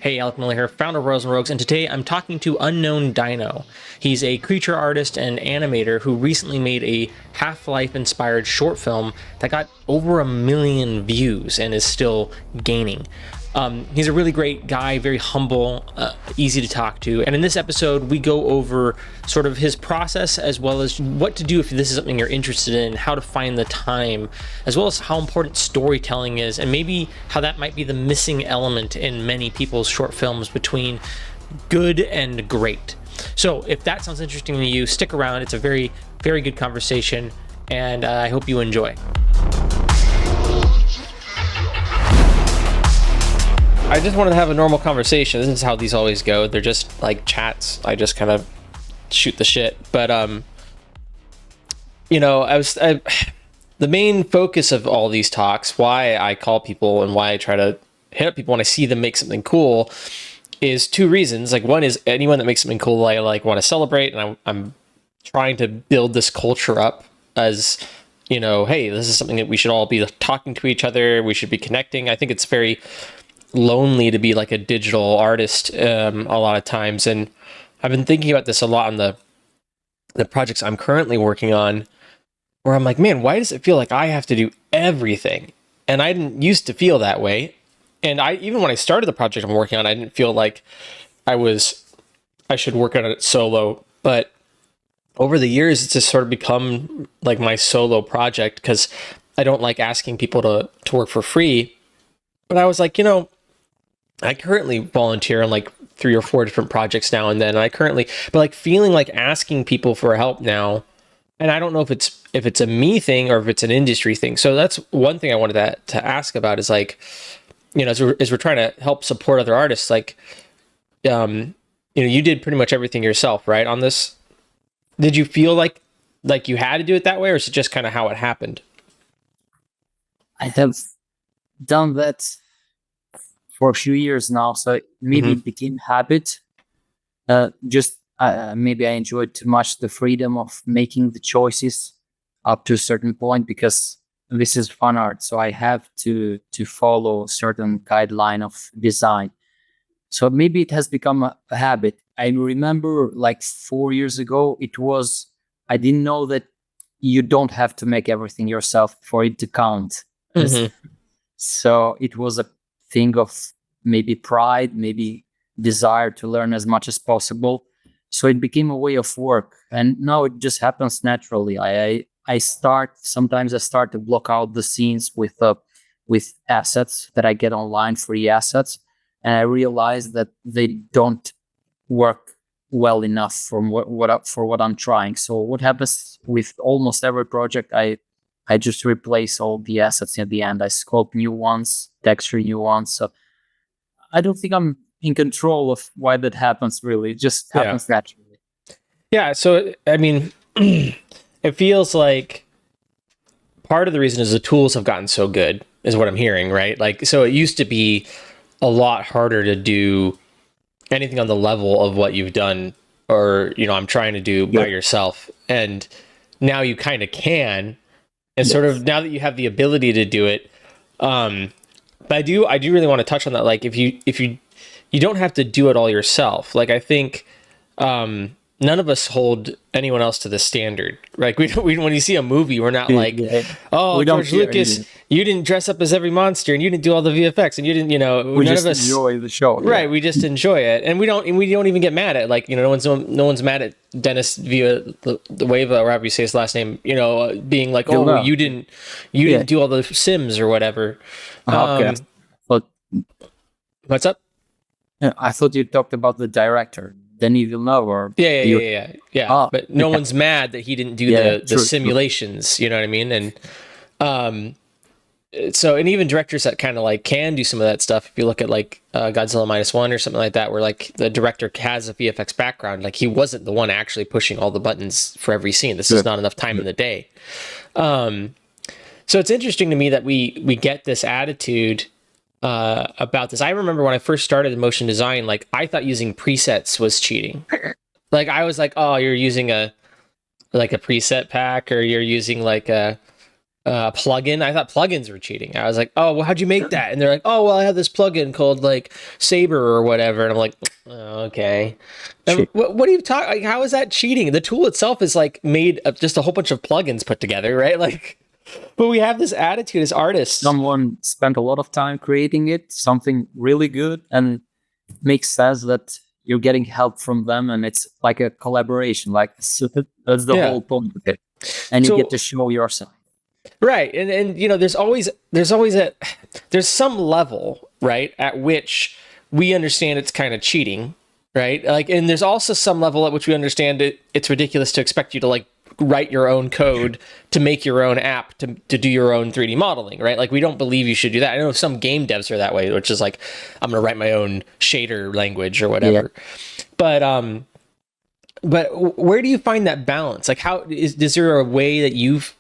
Hey, Alec Miller here, founder of Royals and Rogues, and today I'm talking to Unknown Dino. He's a creature artist and animator who recently made a Half-Life inspired short film that got over 1 million views and is still gaining. He's a really great guy, very humble, easy to talk to. And in this episode, we go over sort of his process as well as what to do if this is something you're interested in, how to find the time, as well as how important storytelling is, and maybe how that might be the missing element in many people's short films between good and great. So if that sounds interesting to you, stick around. It's a very, very good conversation, and I hope you enjoy. I just wanted to have a normal conversation. This is how these always go. They're just like chats. I just kind of shoot the shit. But the main focus of all these talks, why I call people and why I try to hit up people when I see them make something cool, is two reasons. Like, one is anyone that makes something cool, I like want to celebrate, and I'm trying to build this culture up as, you know, hey, this is something that we should all be talking to each other. We should be connecting. I think it's very lonely to be like a digital artist a lot of times, and I've been thinking about this a lot on the projects I'm currently working on, where I'm like, man, why does it feel like I have to do everything? And I didn't used to feel that way. And even when I started the project I'm working on, I didn't feel like I should work on it solo. But over the years, it's just sort of become like my solo project because I don't like asking people to work for free. But I was like, I currently volunteer on like 3 or 4 different projects now and then. But like feeling like asking people for help now, and I don't know if it's a me thing or if it's an industry thing. So that's one thing I wanted to ask about is like, as we're trying to help support other artists, like, you did pretty much everything yourself, right? On this, did you feel like you had to do it that way, or is it just kind of how it happened? I have done that for a few years now, so maybe it became habit. Maybe I enjoyed too much the freedom of making the choices up to a certain point, because this is fun art, so I have to follow a certain guideline of design. So maybe it has become a habit. I remember like 4 years ago, I didn't know that you don't have to make everything yourself for it to count. Mm-hmm. So it was a thing of maybe pride, maybe desire to learn as much as possible. So it became a way of work, and now it just happens naturally. Sometimes I start to block out the scenes with assets that I get online, free assets, and I realize that they don't work well enough for what I'm trying. So what happens with almost every project, I just replace all the assets at the end. I sculpt new ones, texture new ones. So I don't think I'm in control of why that happens, really. It just happens naturally. Yeah, so, I mean, it feels like part of the reason is the tools have gotten so good, is what I'm hearing, right? Like, so it used to be a lot harder to do anything on the level of what you've done, or, I'm trying to do by yourself. And now you kind of can. And sort of now that you have the ability to do it, but I do really want to touch on that. Like, if you don't have to do it all yourself. Like, I think none of us hold anyone else to the standard. Like, when you see a movie, we're not like, oh, George Lucas, you didn't dress up as every monster, and you didn't do all the VFX, and you didn't, we none just of us enjoy the show, right? We just enjoy it, and we don't even get mad at, like, no one's mad at Dennis Villanueva, or however you say his last name, being like, oh, you didn't do all the Sims or whatever. Okay. But what's up? I thought you talked about the director, Denis Villeneuve, or yeah. But no one's mad that he didn't do the simulations. You know what I mean? And so, and even directors that kind of like can do some of that stuff. If you look at like Godzilla -1 or something like that, where like the director has a VFX background, like he wasn't the one actually pushing all the buttons for every scene. This is not enough time in the day. So it's interesting to me that we get this attitude about this. I remember when I first started in motion design, like I thought using presets was cheating. Like I was like, oh, you're using a preset pack, or you're using like a plugin. I thought plugins were cheating. I was like, oh, well, how'd you make that? And they're like, oh, well, I have this plugin called like Saber or whatever. And I'm like, oh, okay. And what are you talking? Like, how is that cheating? The tool itself is like made of just a whole bunch of plugins put together, right? Like, but we have this attitude as artists. Someone spent a lot of time creating it, something really good, and makes sense that you're getting help from them, and it's like a collaboration. Like, so that's the whole point of it, and you get to show your side. Right. And you know, there's some level, right, at which we understand it's kind of cheating, right? Like, and there's also some level at which we understand it's ridiculous to expect you to like write your own code to make your own app to do your own 3D modeling, right? Like, we don't believe you should do that. I know some game devs are that way, which is like, I'm going to write my own shader language or whatever. Yeah. But where do you find that balance? Like, is there a way that you've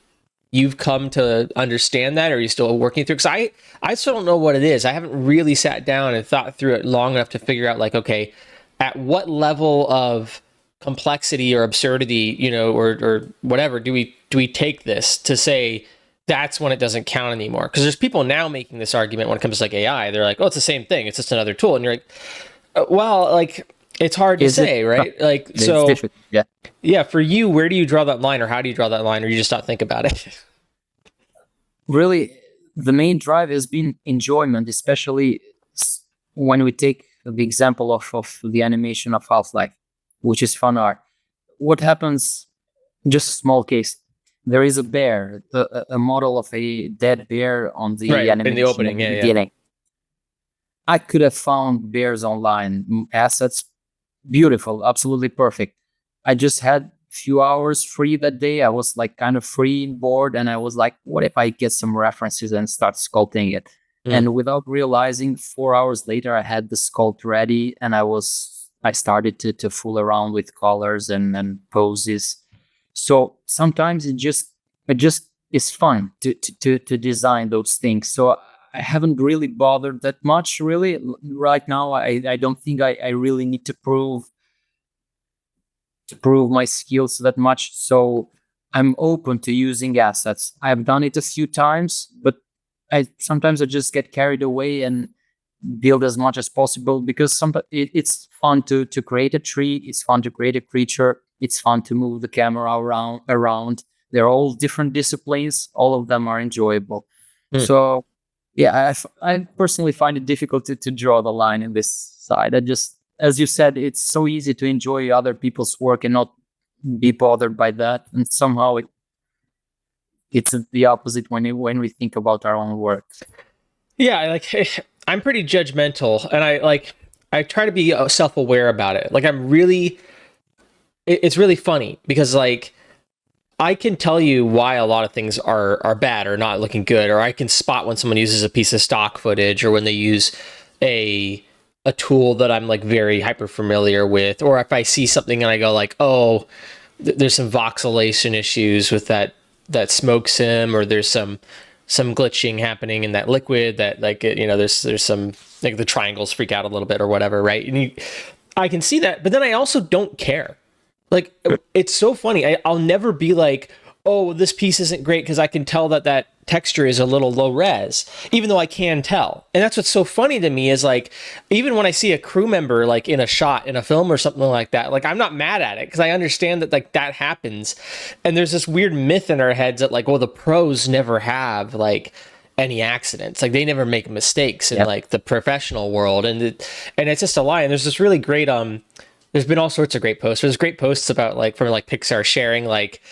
come to understand that, or are you still working through? Because I still don't know what it is. I haven't really sat down and thought through it long enough to figure out, like, okay, at what level of complexity or absurdity, you know, or whatever, do we take this to say that's when it doesn't count anymore? Because there's people now making this argument when it comes to like AI. They're like, oh, it's the same thing. It's just another tool. And you're like, well, like, it's hard to say, right? Like, so yeah, for you, where do you draw that line, or how do you draw that line, or you just not think about it? Really, the main drive has been enjoyment, especially when we take the example of the animation of Half-Life, which is fan art. What happens, just a small case, there is a bear, a model of a dead bear on the animation in the opening, beginning. I could have found bears online, assets, beautiful, absolutely perfect. I just had few hours free that day. I was like kind of free and bored, and I was like, what if I get some references and start sculpting it? And without realizing, 4 hours later, I had the sculpt ready, and I started to fool around with colors and poses. So sometimes it just is fun to design those things. So I haven't really bothered that much, really. Right now, I don't think I really need to prove my skills that much. So I'm open to using assets. I've done it a few times, but sometimes I just get carried away and build as much as possible, because it's fun to create a tree. It's fun to create a creature. It's fun to move the camera around. They're all different disciplines. All of them are enjoyable. So yeah, I personally find it difficult to draw the line in this side. As you said, it's so easy to enjoy other people's work and not be bothered by that. And somehow it's the opposite when we think about our own work. Yeah, I'm pretty judgmental, and I try to be self-aware about it. Like, it's really funny because like I can tell you why a lot of things are bad or not looking good, or I can spot when someone uses a piece of stock footage, or when they use a tool that I'm like very hyper familiar with, or if I see something and I go like, oh, there's some voxelation issues with that smoke sim, or there's some glitching happening in that liquid that, like, you know, there's some, like, the triangles freak out a little bit or whatever, right? And I can see that, but then I also don't care. Like, it's so funny. I'll never be like, oh, this piece isn't great because I can tell that texture is a little low res, even though I can tell. And that's what's so funny to me is, like, even when I see a crew member like in a shot in a film or something like that, like, I'm not mad at it because I understand that, like, that happens. And there's this weird myth in our heads that, like, well, the pros never have like any accidents, like they never make mistakes in like the professional world, and it's just a lie. And there's this really great there's been all sorts of great posts. There's great posts about, like, from like Pixar sharing like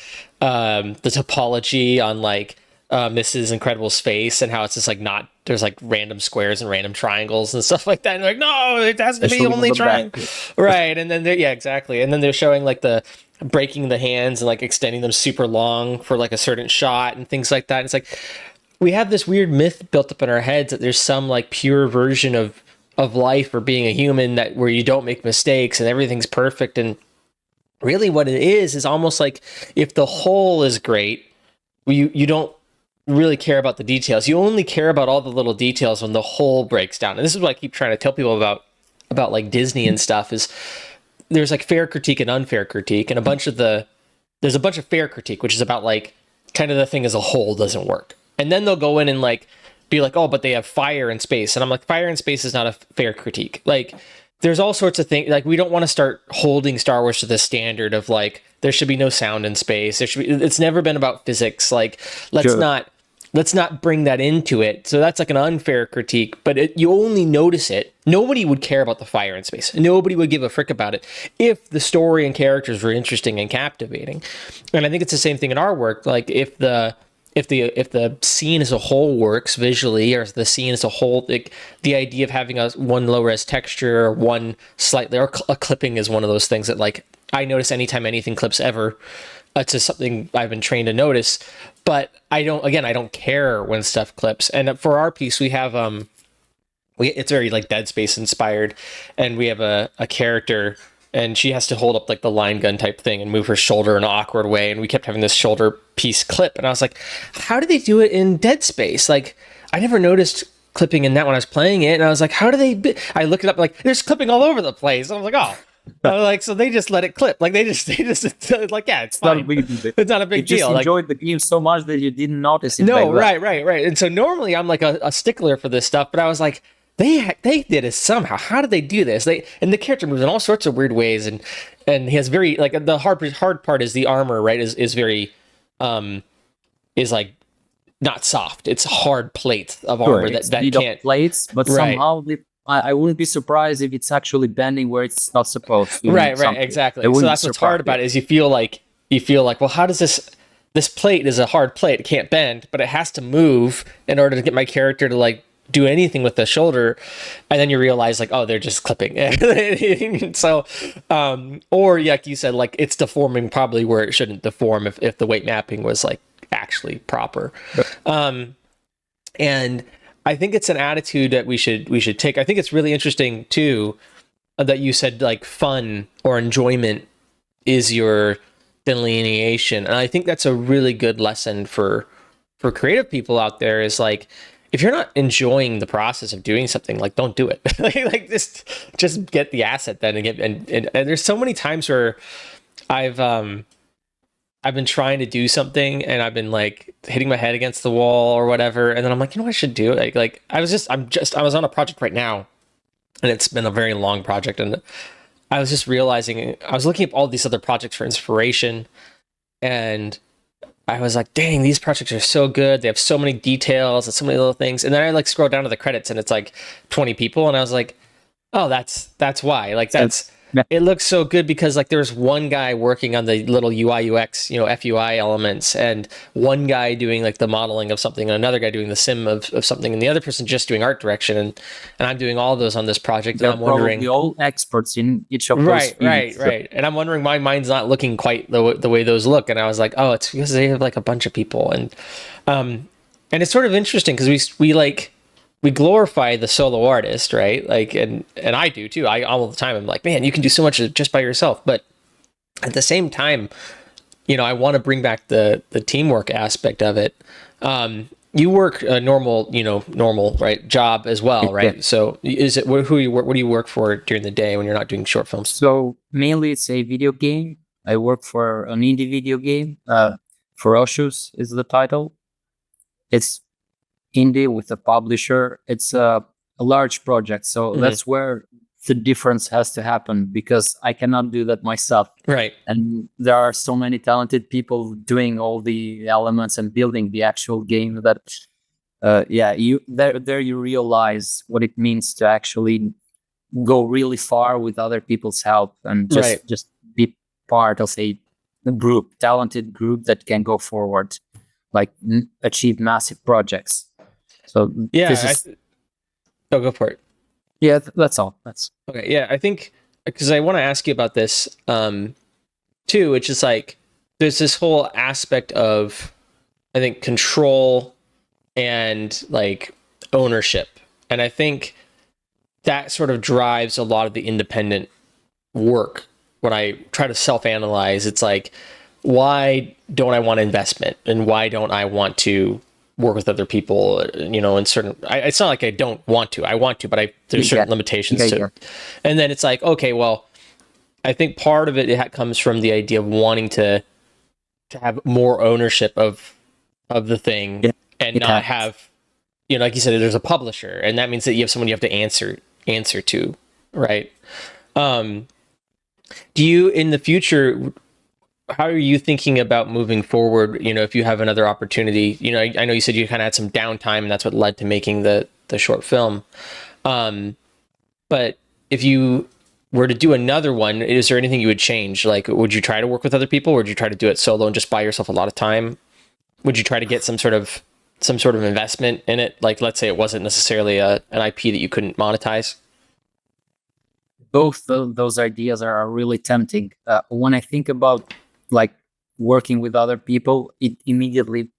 the topology on like Mrs. Incredible's face, and how it's just like not, there's like random squares and random triangles and stuff like that. And like, no, it has to be only triangle. Right. And then exactly. And then they're showing like the breaking the hands and like extending them super long for like a certain shot and things like that. And it's like, we have this weird myth built up in our heads that there's some like pure version of life or being a human that where you don't make mistakes and everything's perfect. And really what it is almost like, if the whole is great, you don't really care about the details. You only care about all the little details when the whole breaks down. And this is what I keep trying to tell people about like Disney and stuff, is there's like fair critique and unfair critique, and there's a bunch of fair critique, which is about like kind of the thing as a whole doesn't work. And then they'll go in and like be like, oh, but they have fire and space. And I'm like, fire and space is not a fair critique. Like, there's all sorts of things. Like, we don't want to start holding Star Wars to the standard of like, there should be no sound in space. There should be, it's never been about physics. Like, let's not bring that into it. So that's like an unfair critique, but you only notice it. Nobody would care about the fire in space. Nobody would give a frick about it if the story and characters were interesting and captivating. And I think it's the same thing in our work. Like, if the scene as a whole works visually, or the scene as a whole, like the idea of having one low res texture, or one slightly, or a clipping is one of those things that like I notice anytime anything clips ever. It's just something I've been trained to notice, but I don't care when stuff clips. And for our piece, we have it's very like Dead Space inspired, and we have a character, and she has to hold up like the line gun type thing and move her shoulder in an awkward way, and we kept having this shoulder piece clip, and I was like, how do they do it in Dead Space? Like, I never noticed clipping in that when I was playing it, and I was like, how do they? I looked it up, like there's clipping all over the place. I was like, oh. Like, so they just let it clip. Like, they just like, yeah, it's fine. It's not a big deal. You enjoyed the game so much that you didn't notice it. No, right. And so normally I'm like a stickler for this stuff, but I was like, they did it somehow. How did they do this? And the character moves in all sorts of weird ways, and he has very like the hard part is the armor, right? Is very is like not soft. It's hard plates of armor that can't plates, but somehow I wouldn't be surprised if it's actually bending where it's not supposed to. Right, exactly. So that's what's hard about it, is you feel like, well, how does this plate is a hard plate. It can't bend, but it has to move in order to get my character to like do anything with the shoulder. And then you realize like, oh, they're just clipping. So, or like you said, like it's deforming probably where it shouldn't deform if the weight mapping was like actually proper. And I think it's an attitude that we should take. I think it's really interesting too that you said like fun or enjoyment is your delineation, and I think that's a really good lesson for creative people out there. Is like, if you're not enjoying the process of doing something, like don't do it. like just get the asset then and there's so many times where I've been trying to do something and I've been like hitting my head against the wall or whatever. And then I'm like, you know what I should do? Like I was on a project right now, and it's been a very long project. And I was just realizing, I was looking at all these other projects for inspiration, and I was like, dang, these projects are so good. They have so many details and so many little things. And then I like scroll down to the credits and it's like 20 people. And I was like, oh, that's why. Like it looks so good because like there's one guy working on the little UI UX, FUI elements, and one guy doing like the modeling of something, and another guy doing the sim of something, and the other person just doing art direction, and I'm doing all of those on this project. They're and I'm wondering, probably all experts in each of those right. And I'm wondering, my mind's not looking quite the way those look, and I was like, oh, it's because they have like a bunch of people, and it's sort of interesting because we glorify the solo artist, right? Like, and I do too. I all the time, I'm like, man, you can do so much just by yourself. But at the same time, I want to bring back the teamwork aspect of it. You work a normal right job as well, right? Yeah. So what do you work for during the day when you're not doing short films? So mainly it's a video game. I work for an indie video game. Ferocious is the title. It's indie with a publisher. It's a large project, so that's where the difference has to happen, because I cannot do that myself. Right. And there are so many talented people doing all the elements and building the actual game that you realize what it means to actually go really far with other people's help and just be part of a talented group that can go forward, like achieve massive projects. So go for it. Yeah, that's all. That's okay. Yeah, I think because I want to ask you about this too, which is like there's this whole aspect of, I think, control and like ownership, and I think that sort of drives a lot of the independent work. When I try to self-analyze, it's like, why don't I want investment, and why don't I want to work with other people, in certain, it's not like I don't want to, I want to, but there's certain limitations to it. And then it's like, okay, well, I think part of it comes from the idea of wanting to have more ownership of of the thing Yeah, and it not happens. have, like you said, there's a publisher, and that means that you have someone you have to answer to, right? Um, do you in the future? How are you thinking about moving forward? If you have another opportunity, I know you said you kind of had some downtime, and that's what led to making the short film. Um, but if you were to do another one, is there anything you would change? Like, would you try to work with other people, or would you try to do it solo and just buy yourself a lot of time? Would you try to get some sort of investment in it? Like, let's say it wasn't necessarily an IP that you couldn't monetize. Both those ideas are really tempting. When I think about like working with other people, it immediately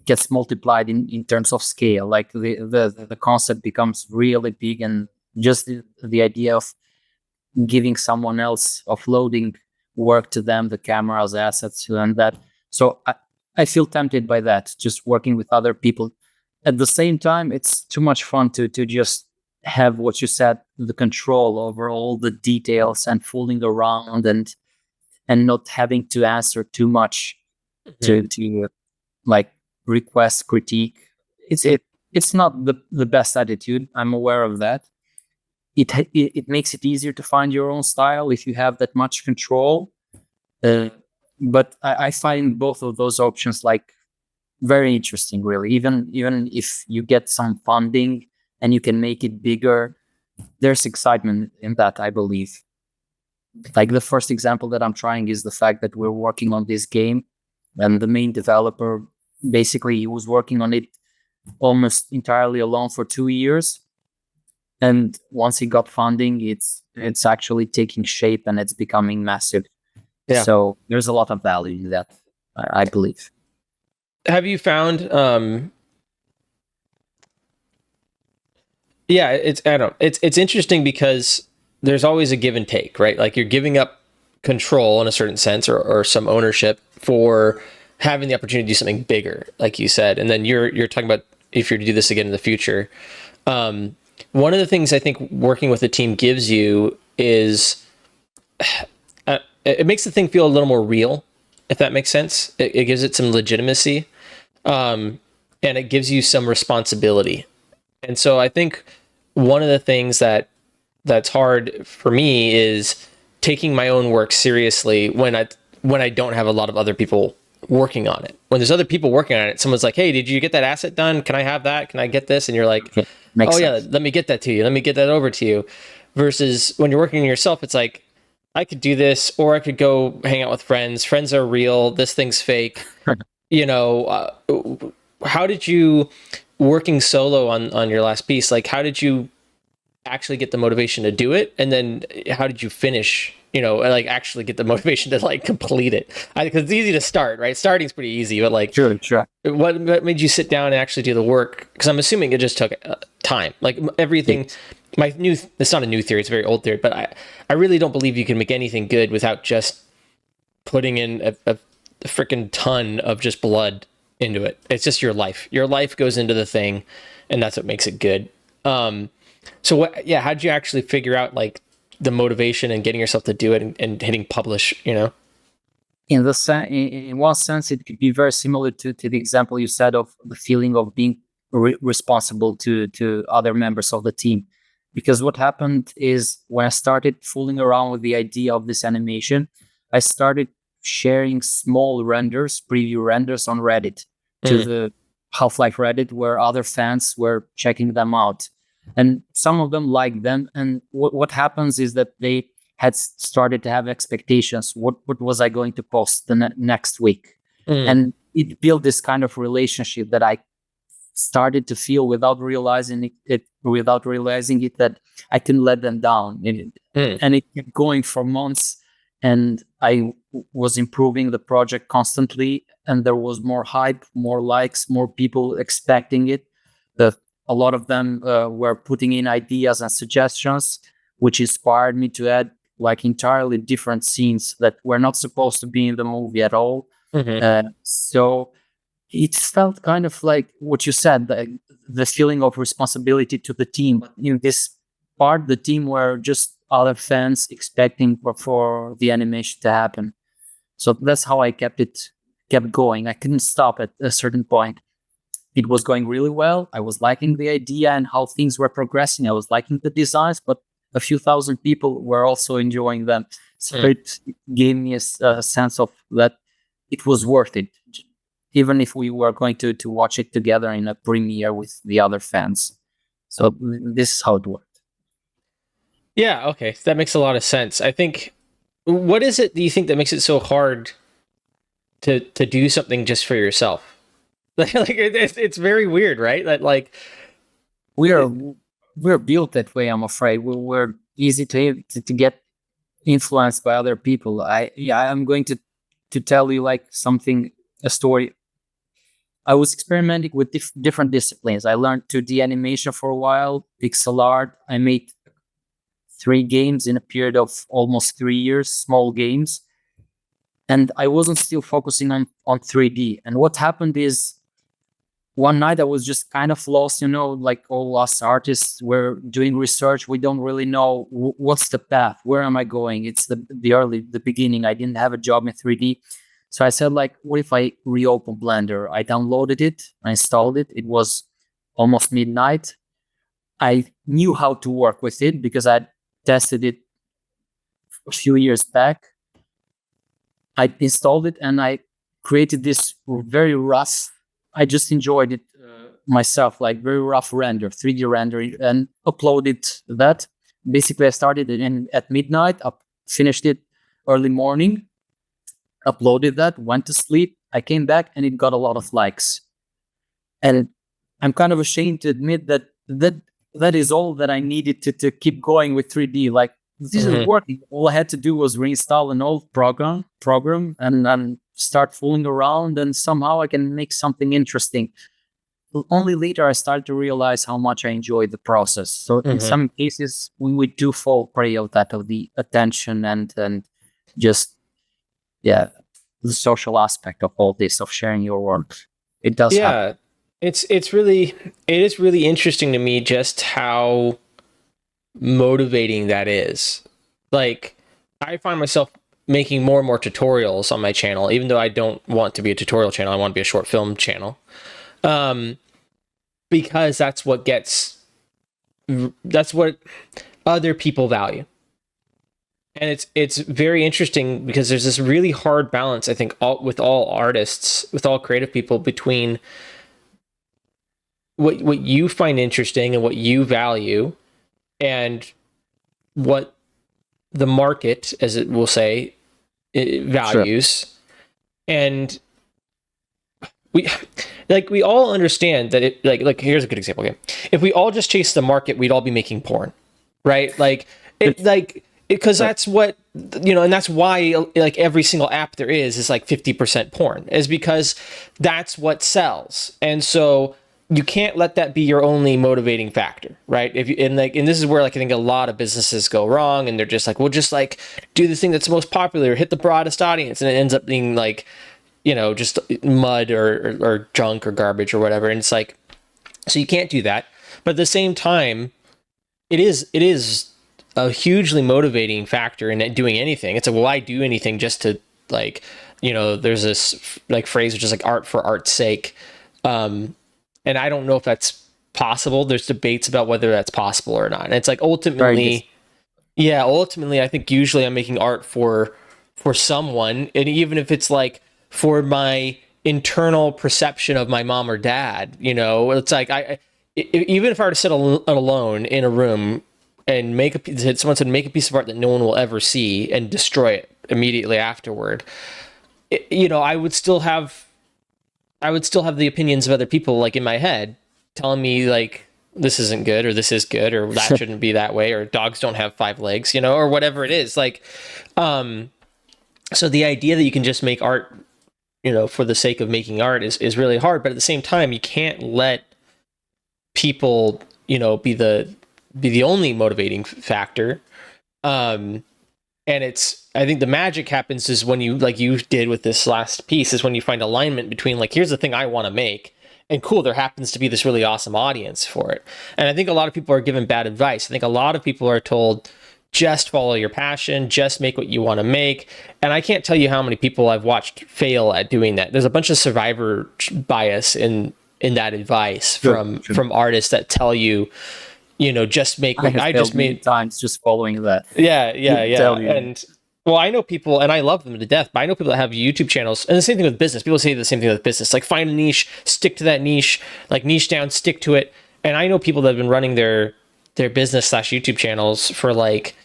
gets multiplied in terms of scale. Like the concept becomes really big, and just the idea of giving someone else, offloading work to them, the cameras, assets, and that. So I feel tempted by that, just working with other people. At the same time, it's too much fun to just have what you said, the control over all the details and fooling around and not having to answer too much Mhm. to like request critique. It's not the best attitude. I'm aware of that. It makes it easier to find your own style if you have that much control. Uh, but I find both of those options like very interesting, really. Even if you get some funding and you can make it bigger, there's excitement in that, I believe. Like the first example that I'm trying is the fact that we're working on this game, and the main developer basically he was working on it almost entirely alone for 2 years. And once he got funding, it's actually taking shape and it's becoming massive. Yeah. So there's a lot of value in that, I believe. Have you found? Yeah, I don't know. It's interesting because there's always a give and take, right? Like you're giving up control in a certain sense, or some ownership for having the opportunity to do something bigger, like you said, and then you're talking about if you're to do this again in the future. Um, One of the things I think working with a team gives you is it makes the thing feel a little more real, if that makes sense. It gives it some legitimacy, and it gives you some responsibility. And so I think one of the things that's hard for me is taking my own work seriously when I don't have a lot of other people working on it. When there's other people working on it, someone's like, "Hey, did you get that asset done? Can I have that? Can I get this?" And you're like, Okay, "Oh makes yeah, sense. let me get that to you. Let me get that over to you." Versus when you're working on yourself, it's like, I could do this, or I could go hang out with friends. Friends are real. This thing's fake. You know, how did you working solo on your last piece? Like, how did you actually get the motivation to do it, and then how did you finish, like actually get the motivation to like complete it? Because it's easy to start, right? Starting's pretty easy, but like Sure, sure. what made you sit down and actually do the work? Because I'm assuming it just took time, like everything. It, It's not a new theory, it's a very old theory, but I really don't believe you can make anything good without just putting in a freaking ton of just blood into it. It's just your life goes into the thing, and that's what makes it good. So what? Yeah, how'd you actually figure out like the motivation and getting yourself to do it, and hitting publish? in one sense, it could be very similar to the example you said of the feeling of being responsible to other members of the team. Because what happened is when I started fooling around with the idea of this animation, I started sharing small renders, preview renders on Reddit to Mm, the Half-Life Reddit, where other fans were checking them out. And some of them liked them. And what happens is that they had started to have expectations. What was I going to post the next week? mm, And it built this kind of relationship that I started to feel without realizing it that I couldn't let them down. mm, And it kept going for months. And I was improving the project constantly. And there was more hype, more likes, more people expecting it. The, a lot of them were putting in ideas and suggestions, which inspired me to add like entirely different scenes that were not supposed to be in the movie at all. mm-hmm. So it felt kind of like what you said, the feeling of responsibility to the team. But in this part, the team were just other fans expecting for the animation to happen. So that's how I kept going. I couldn't stop at a certain point. it was going really well. I was liking the idea and how things were progressing. I was liking the designs, but a few thousand people were also enjoying them. So Mm. it gave me a sense of that it was worth it, even if we were going to watch it together in a premiere with the other fans. So this is how it worked. Yeah, okay. That makes a lot of sense. I think, what is it do you think that makes it so hard to do something just for yourself? Like it's very weird, right? That like We are we're built that way. I'm afraid we're easy to get influenced by other people. I'm going to tell you like something, a story. I was experimenting with different disciplines. I learned 2D animation for a while, pixel art. I made 3 games in a period of almost 3 years, small games, and I wasn't still focusing on 3D. And what happened is one night I was just kind of lost, like all us artists were doing research. We don't really know what's the path. Where am I going? It's the beginning. I didn't have a job in 3D. So I said, like, what if I reopen Blender? I downloaded it, I installed it. It was almost midnight. I knew how to work with it because I'd tested it a few years back. I installed it and I created this very rough. I just enjoyed it myself, like very rough render, 3D rendering, and uploaded that. Basically, I started it at midnight, finished it early morning, uploaded that, went to sleep. I came back and it got a lot of likes. And I'm kind of ashamed to admit that is all that I needed to keep going with 3D. Like, this is working. All I had to do was reinstall an old program and start fooling around, and somehow I can make something interesting. Only later I started to realize how much I enjoyed the process. So in some cases, we do fall prey of the attention and just, yeah, the social aspect of all this, of sharing your work. It does happen. it is really interesting to me just how motivating that is. Like, I find myself making more and more tutorials on my channel, even though I don't want to be a tutorial channel. I want to be a short film channel. Because that's what other people value. And it's very interesting because there's this really hard balance, I think, with all artists, with all creative people, between what you find interesting and what you value and what the market, as it will say, it values. Sure. And we all understand that it like here's a good example. Okay, if we all just chase the market, we'd all be making porn, right? Because that's what, and that's why like every single app there is like 50% porn, is because that's what sells. And so you can't let that be your only motivating factor, right? And this is where like I think a lot of businesses go wrong, and they're just like, we'll just like do the thing that's most popular, hit the broadest audience, and it ends up being like, just mud or junk or garbage or whatever. And it's like, so you can't do that. But at the same time, it is a hugely motivating factor in doing anything. It's like, well, I do anything just to like, there's this like phrase which is like art for art's sake. And I don't know if that's possible. There's debates about whether that's possible or not. And it's like ultimately, I think usually I'm making art for someone, and even if it's like for my internal perception of my mom or dad, it's like even if I were to sit alone in a room and someone said make a piece of art that no one will ever see and destroy it immediately afterward, I would still have the opinions of other people like in my head telling me like this isn't good or this is good or that shouldn't be that way or dogs don't have 5 legs, or whatever it is. Like, so the idea that you can just make art, for the sake of making art is really hard. But at the same time, you can't let people, be the only motivating factor. And I think the magic happens is when you, like you did with this last piece, is when you find alignment between like, here's the thing I want to make, and cool, there happens to be this really awesome audience for it. And I think a lot of people are given bad advice. I think a lot of people are told, just follow your passion, just make what you want to make. And I can't tell you how many people I've watched fail at doing that. There's a bunch of survivor bias in in that advice Sure. from artists that tell you, just make I what have I failed just many made. times just following that. Yeah. Tell you. And well, I know people, and I love them to death, but I know people that have YouTube channels, and the same thing with business. People say the same thing with business, like find a niche, stick to that niche, like niche down, stick to it. And I know people that have been running their business / YouTube channels for like,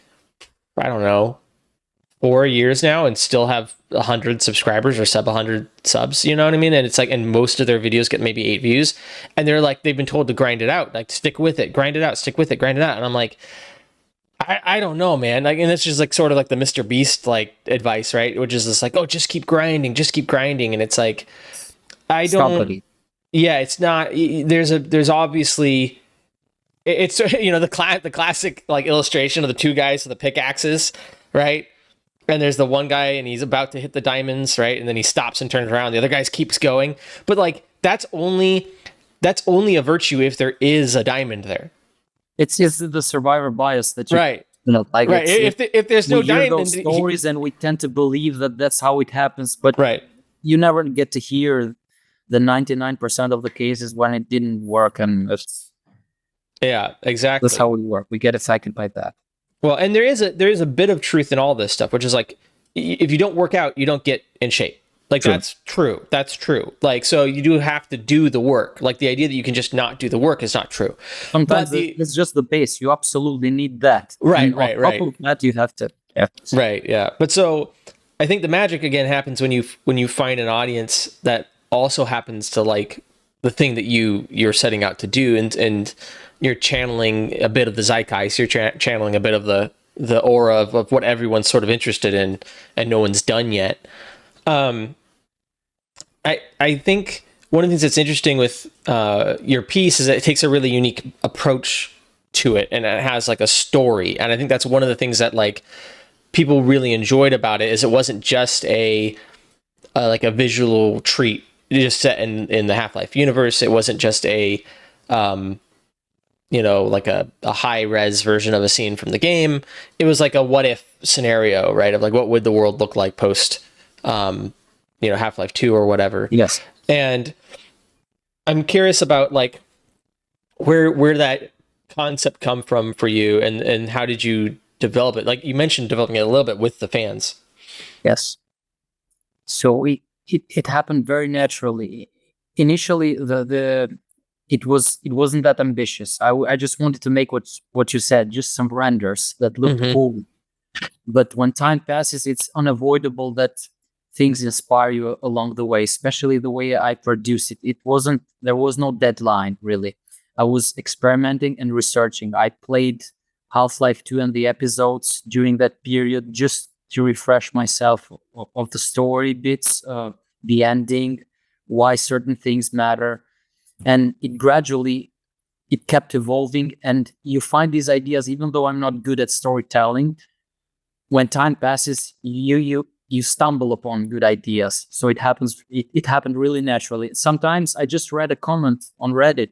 I don't know, 4 years now, and still have 100 subscribers or sub 100 subs. You know what I mean? And it's like, and most of their videos get maybe 8 views, and they're like, they've been told to grind it out, like stick with it, grind it out, stick with it, grind it out. And I'm like, I don't know, man. Like, and it's just like sort of like the Mr. Beast like advice, right? Which is just like, oh, just keep grinding, just keep grinding. And it's like, I don't. Somebody. Yeah, it's not. There's obviously, it's the classic like illustration of the two guys with the pickaxes, right? And there's the one guy and he's about to hit the diamonds, right? And then he stops and turns around. The other guy keeps going, but like that's only a virtue if there is a diamond there. It's the survivor bias that Right. Like Right. If there's no we hear diamond, those stories and we tend to believe that that's how it happens, but right. you never get to hear the 99% of the cases when it didn't work, and Yeah, exactly. that's how we work. We get affected by that. Well, and there is a bit of truth in all this stuff, which is like, if you don't work out, you don't get in shape. Like, True. That's true. That's true. Like, so you do have to do the work. Like, the idea that you can just not do the work is not true. Sometimes it's just the base. You absolutely need that. Right, And right, on top of that, you have to. Right, yeah. But so I think the magic again happens when you find an audience that also happens to like the thing that you're setting out to do, and you're channeling a bit of the zeitgeist. You're channeling a bit of the aura of what everyone's sort of interested in, and no one's done yet. I think one of the things that's interesting with your piece is that it takes a really unique approach to it, and it has like a story. And I think that's one of the things that like people really enjoyed about it, is it wasn't just a like a visual treat just set in the Half-Life universe. It wasn't just a like a high res version of a scene from the game. It was like a what if scenario, right? Of like, what would the world look like post Half-Life 2 or whatever. Yes. And I'm curious about like where that concept come from for you, and how did you develop it? Like you mentioned developing it a little bit with the fans. Yes. So it happened very naturally. Initially, it wasn't that ambitious. I just wanted to make what you said, just some renders that looked cool. But when time passes, it's unavoidable that things inspire you along the way, especially the way I produce it. There was no deadline really. I was experimenting and researching. I played Half-Life 2 and the episodes during that period just to refresh myself of the story bits, the ending, why certain things matter. And it kept evolving, and you find these ideas, even though I'm not good at storytelling, when time passes, you stumble upon good ideas. So it happened really naturally. Sometimes I just read a comment on Reddit,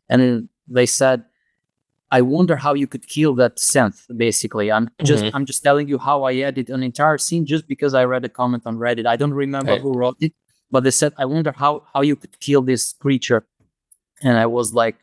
and they said, I wonder how you could kill that synth. Basically, I'm just telling you how I edit an entire scene just because I read a comment on Reddit. I don't remember who wrote it, but they said, I wonder how you could kill this creature. And I was like,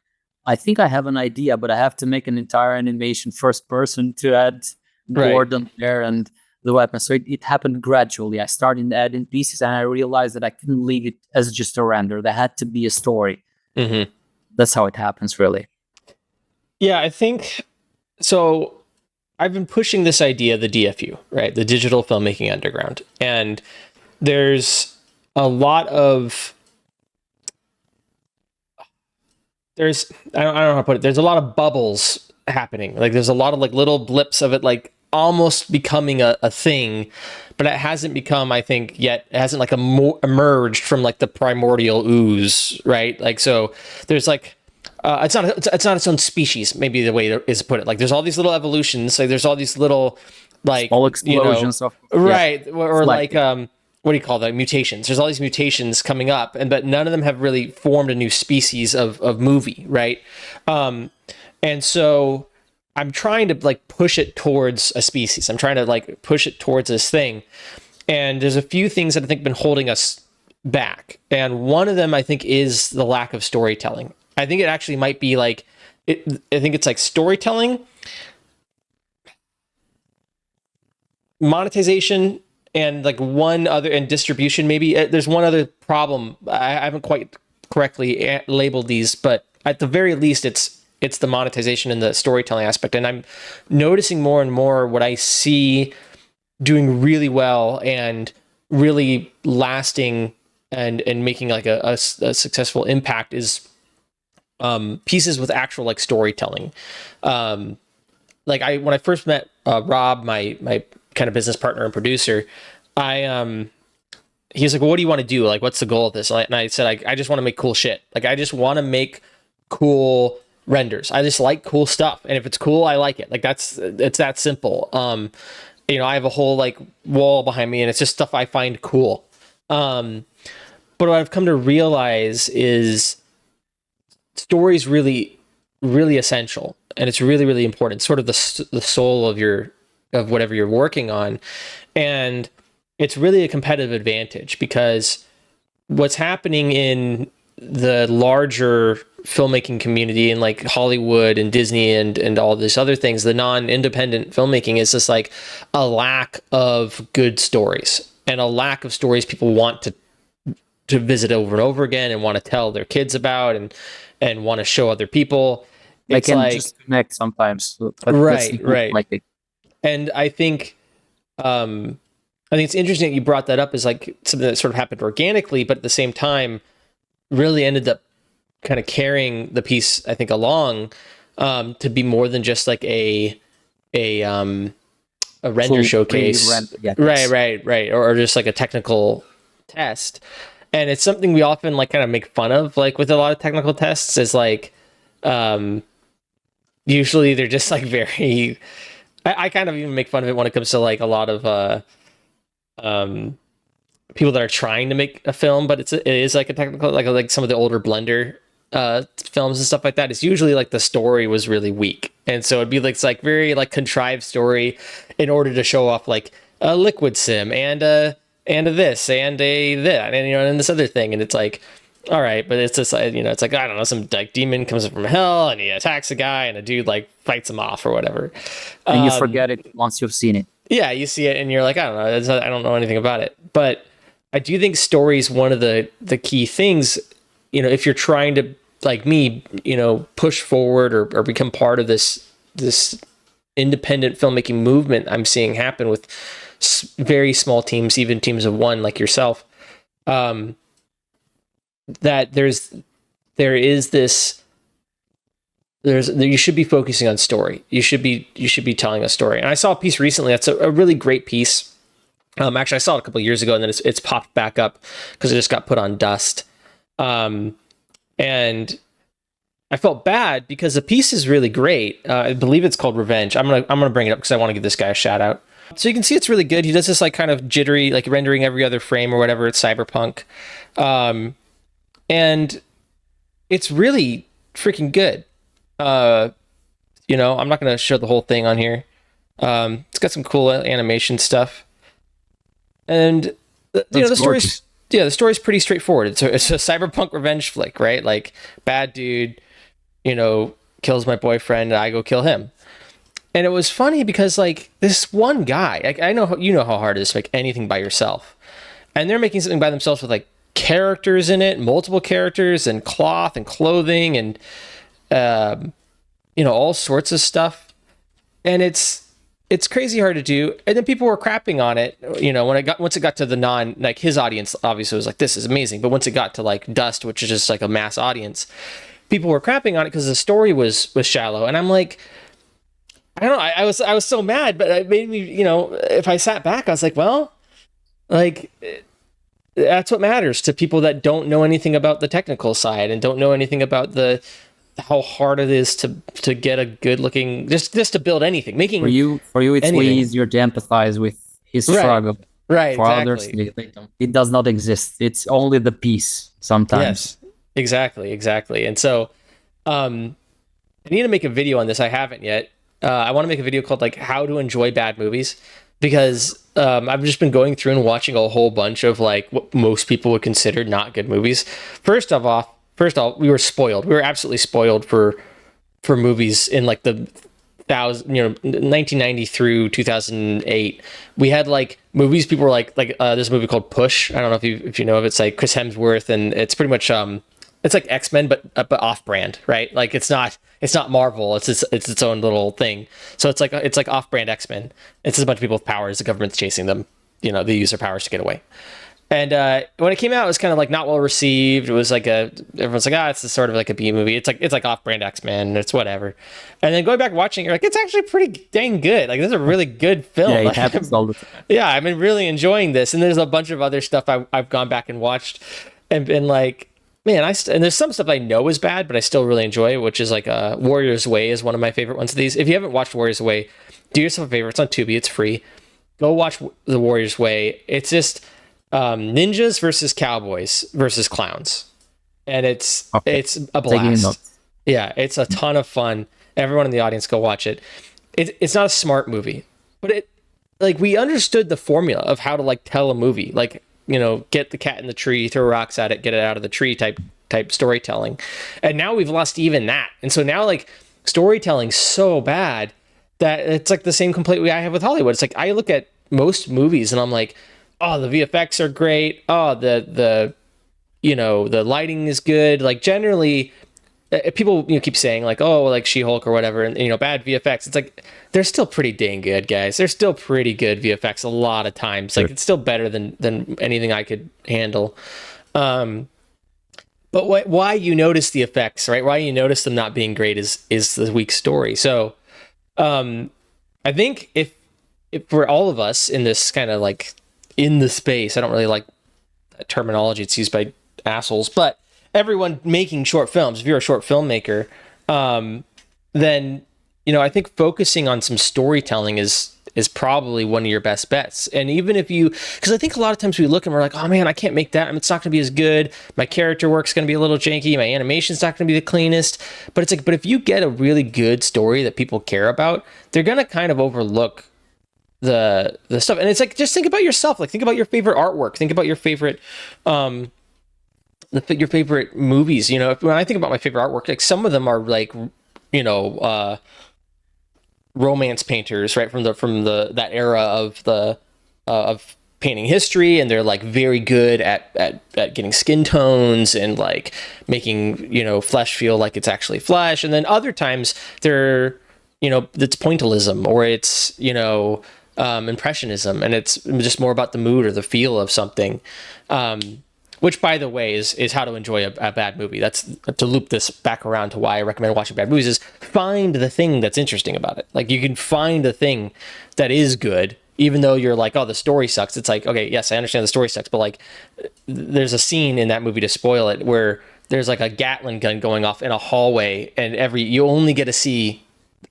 I think I have an idea, but I have to make an entire animation first person to add Gordon there and the weapon. So it happened gradually. I started adding pieces, and I realized that I couldn't leave it as just a render. There had to be a story. Mm-hmm. That's how it happens, really. Yeah, I think so. I've been pushing this idea, the DFU, right? The Digital Filmmaking Underground. And there's a lot of, I don't know how to put it. There's a lot of bubbles happening. Like there's a lot of like little blips of it, like almost becoming a thing, but it hasn't become, I think, yet. It hasn't like emerged from like the primordial ooze, right? Like, so there's like, it's not its own species, maybe the way is to put it. Like there's all these little evolutions. Like there's all these little like all explosions of right, or like what do you call that? Mutations. There's all these mutations coming up, but none of them have really formed a new species of movie, right? And so I'm trying to like push it towards a species. I'm trying to like push it towards this thing. And there's a few things that I think have been holding us back. And one of them I think is the lack of storytelling. I think it actually might be like I think it's like storytelling, monetization, and like one other, and distribution maybe. There's one other problem. I haven't quite correctly labeled these, but at the very least it's the monetization and the storytelling aspect. And I'm noticing more and more what I see doing really well and really lasting and making like a successful impact is pieces with actual like storytelling. Like when I first met Rob, my kind of business partner and producer, he was like, well, what do you want to do? Like, what's the goal of this? And I said, I just want to make cool shit. Like, I just want to make cool renders. I just like cool stuff. And if it's cool, I like it. Like it's that simple. I have a whole like wall behind me and it's just stuff I find cool. But what I've come to realize is story's really, really essential. And it's really, really important. It's sort of the soul of whatever you're working on. And it's really a competitive advantage because what's happening in the larger filmmaking community and like Hollywood and Disney and all these other things, the non-independent filmmaking, is just like a lack of good stories and a lack of stories people want to visit over and over again and want to tell their kids about and want to show other people. It's like just connect sometimes. Right. And I think it's interesting that you brought that up as like something that sort of happened organically, but at the same time really ended up kind of carrying the piece, I think, along to be more than just like a render showcase. Right. Or just like a technical test. And it's something we often like kind of make fun of, like with a lot of technical tests, is like usually they're just like very I kind of even make fun of it when it comes to like a lot of people that are trying to make a film, but it is like a technical, like some of the older Blender films and stuff like that. It's usually like the story was really weak, and so it'd be like it's like very like contrived story in order to show off like a liquid sim and a this and a that and this other thing, and it's like, all right, but it's just it's like, I don't know, some like demon comes from hell and he attacks a guy and a dude like fights him off or whatever, and you forget it once you've seen it. Yeah, you see it and you're like, I don't know, I don't know anything about it. But I do think story is one of the key things, if you're trying to, like me, push forward or become part of this independent filmmaking movement I'm seeing happen with very small teams, even teams of one like yourself, that you should be focusing on story. You should be telling a story. And I saw a piece recently that's a really great piece. Actually, I saw it a couple of years ago, and then it's popped back up because it just got put on dust. And I felt bad because the piece is really great. I believe it's called Revenge. I'm gonna bring it up because I want to give this guy a shout out. So you can see it's really good. He does this like kind of jittery, like rendering every other frame or whatever. It's cyberpunk, and it's really freaking good. I'm not going to show the whole thing on here. It's got some cool animation stuff, and the story's pretty straightforward. It's a cyberpunk revenge flick, right? Like, bad dude, kills my boyfriend, and I go kill him. And it was funny because like this one guy, like, I know how hard it is to make anything by yourself, and they're making something by themselves with like characters in it, multiple characters, and cloth and clothing and all sorts of stuff, and it's crazy hard to do. And then people were crapping on it, once it got to the like his audience, obviously was like, this is amazing. But once it got to like Dust, which is just like a mass audience, people were crapping on it because the story was shallow. And I'm like, I don't know, I was so mad, but it made me, if I sat back, I was like, well, like, that's what matters to people that don't know anything about the technical side and don't know anything about how hard it is to get a good looking, just to build anything. Making for you it's way easier to empathize with his struggle. Right. For Exactly. others, it does not exist. It's only the piece sometimes. Yes, exactly. And so I need to make a video on this. I haven't yet. I want to make a video called like how to enjoy bad movies. because I've just been going through and watching a whole bunch of like what most people would consider not good movies. First off, we were spoiled. We were absolutely spoiled for movies in like the 1990 through 2008. We had like movies. People were like there's a movie called Push. I don't know if you know of it. It's like Chris Hemsworth, and it's pretty much it's like X-Men but off brand, right? Like it's not Marvel. It's its own little thing. So it's like off brand X-Men. It's just a bunch of people with powers. The government's chasing them. They use their powers to get away. And when it came out, it was kind of like not well received. It was like everyone's like, it's sort of like a B movie. It's like off-brand X-Men. It's whatever. And then going back and watching, you're like, it's actually pretty dang good. Like, this is a really good film. Yeah, it happens all the time. Yeah, I've been really enjoying this. And there's a bunch of other stuff I've gone back and watched and been like, man, and there's some stuff I know is bad, but I still really enjoy it, which is like Warrior's Way is one of my favorite ones of these. If you haven't watched Warrior's Way, do yourself a favor. It's on Tubi. It's free. Go watch The Warrior's Way. It's just ninjas versus cowboys versus clowns, and it's a blast. Yeah, it's a ton of fun. Everyone in the audience, go watch it. It's not a smart movie, but we understood the formula of how to like tell a movie, like get the cat in the tree, throw rocks at it, get it out of the tree type storytelling, and now we've lost even that. And so now like storytelling's so bad that it's like the same complaint I have with Hollywood. It's like I look at most movies and I'm like, oh, the VFX are great. Oh, the lighting is good. Like generally, people keep saying like, oh, like She-Hulk or whatever, and bad VFX. It's like they're still pretty dang good, guys. They're still pretty good VFX a lot of times. Like it's still better than anything I could handle. But why you notice the effects, right? Why you notice them not being great is the weak story. So, I think if for all of us in this kind of like in the space, I don't really like terminology it's used by assholes, but everyone making short films, if you're a short filmmaker, then I think focusing on some storytelling is probably one of your best bets. And even if because I think a lot of times we look and we're like, oh man, I can't make that. I mean, it's not going to be as good. My character work's going to be a little janky. My animation's not going to be the cleanest. But it's like, but if you get a really good story that people care about, they're going to kind of overlook the stuff. And it's like, just think about yourself. Like, think about your favorite artwork. Think about your favorite your favorite movies. When I think about my favorite artwork, like some of them are like romance painters, right, from that era of painting history, and they're like very good at getting skin tones and like making flesh feel like it's actually flesh. And then other times they're it's pointillism, or it's impressionism, and it's just more about the mood or the feel of something, which by the way is how to enjoy a bad movie. That's to loop this back around to why I recommend watching bad movies, is find the thing that's interesting about it. Like, you can find the thing that is good, even though you're like, oh, the story sucks. It's like, okay, yes, I understand the story sucks, but like there's a scene in that movie, to spoil it, where there's like a Gatling gun going off in a hallway, and you only get to see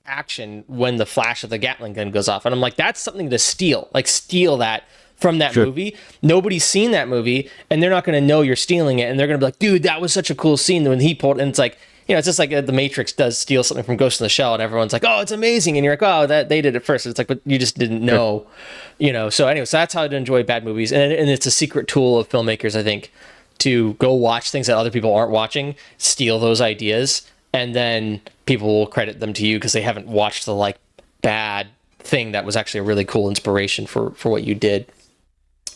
action when the flash of the Gatling gun goes off. And I'm like, that's something to steal that from that movie. Nobody's seen that movie, and they're not going to know you're stealing it, and they're going to be like, dude, that was such a cool scene when he pulled. And it's like, it's just like the Matrix does steal something from Ghost in the Shell, and everyone's like, oh, it's amazing, and you're like, oh, that they did it first. It's like, but you just didn't know. So anyway, so that's how to enjoy bad movies. And it's a secret tool of filmmakers, I think, to go watch things that other people aren't watching, steal those ideas, and then people will credit them to you because they haven't watched the like bad thing that was actually a really cool inspiration for what you did.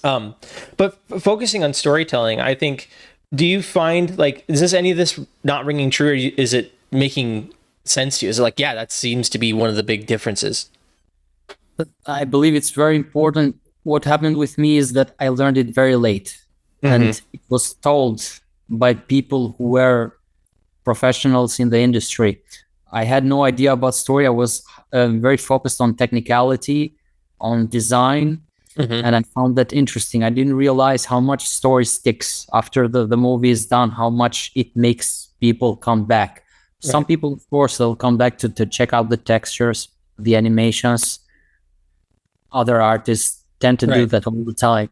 But focusing on storytelling, I think, do you find like, is this any of this not ringing true, or is it making sense to you? Is it like, yeah, that seems to be one of the big differences? I believe it's very important. What happened with me is that I learned it very late, and it was told by people who were professionals in the industry. I had no idea about story. I was very focused on technicality, on design, and I found that interesting. I didn't realize how much story sticks after the movie is done, how much it makes people come back. Right. Some people, of course, they'll come back to check out the textures, the animations. Other artists tend to do that all the time.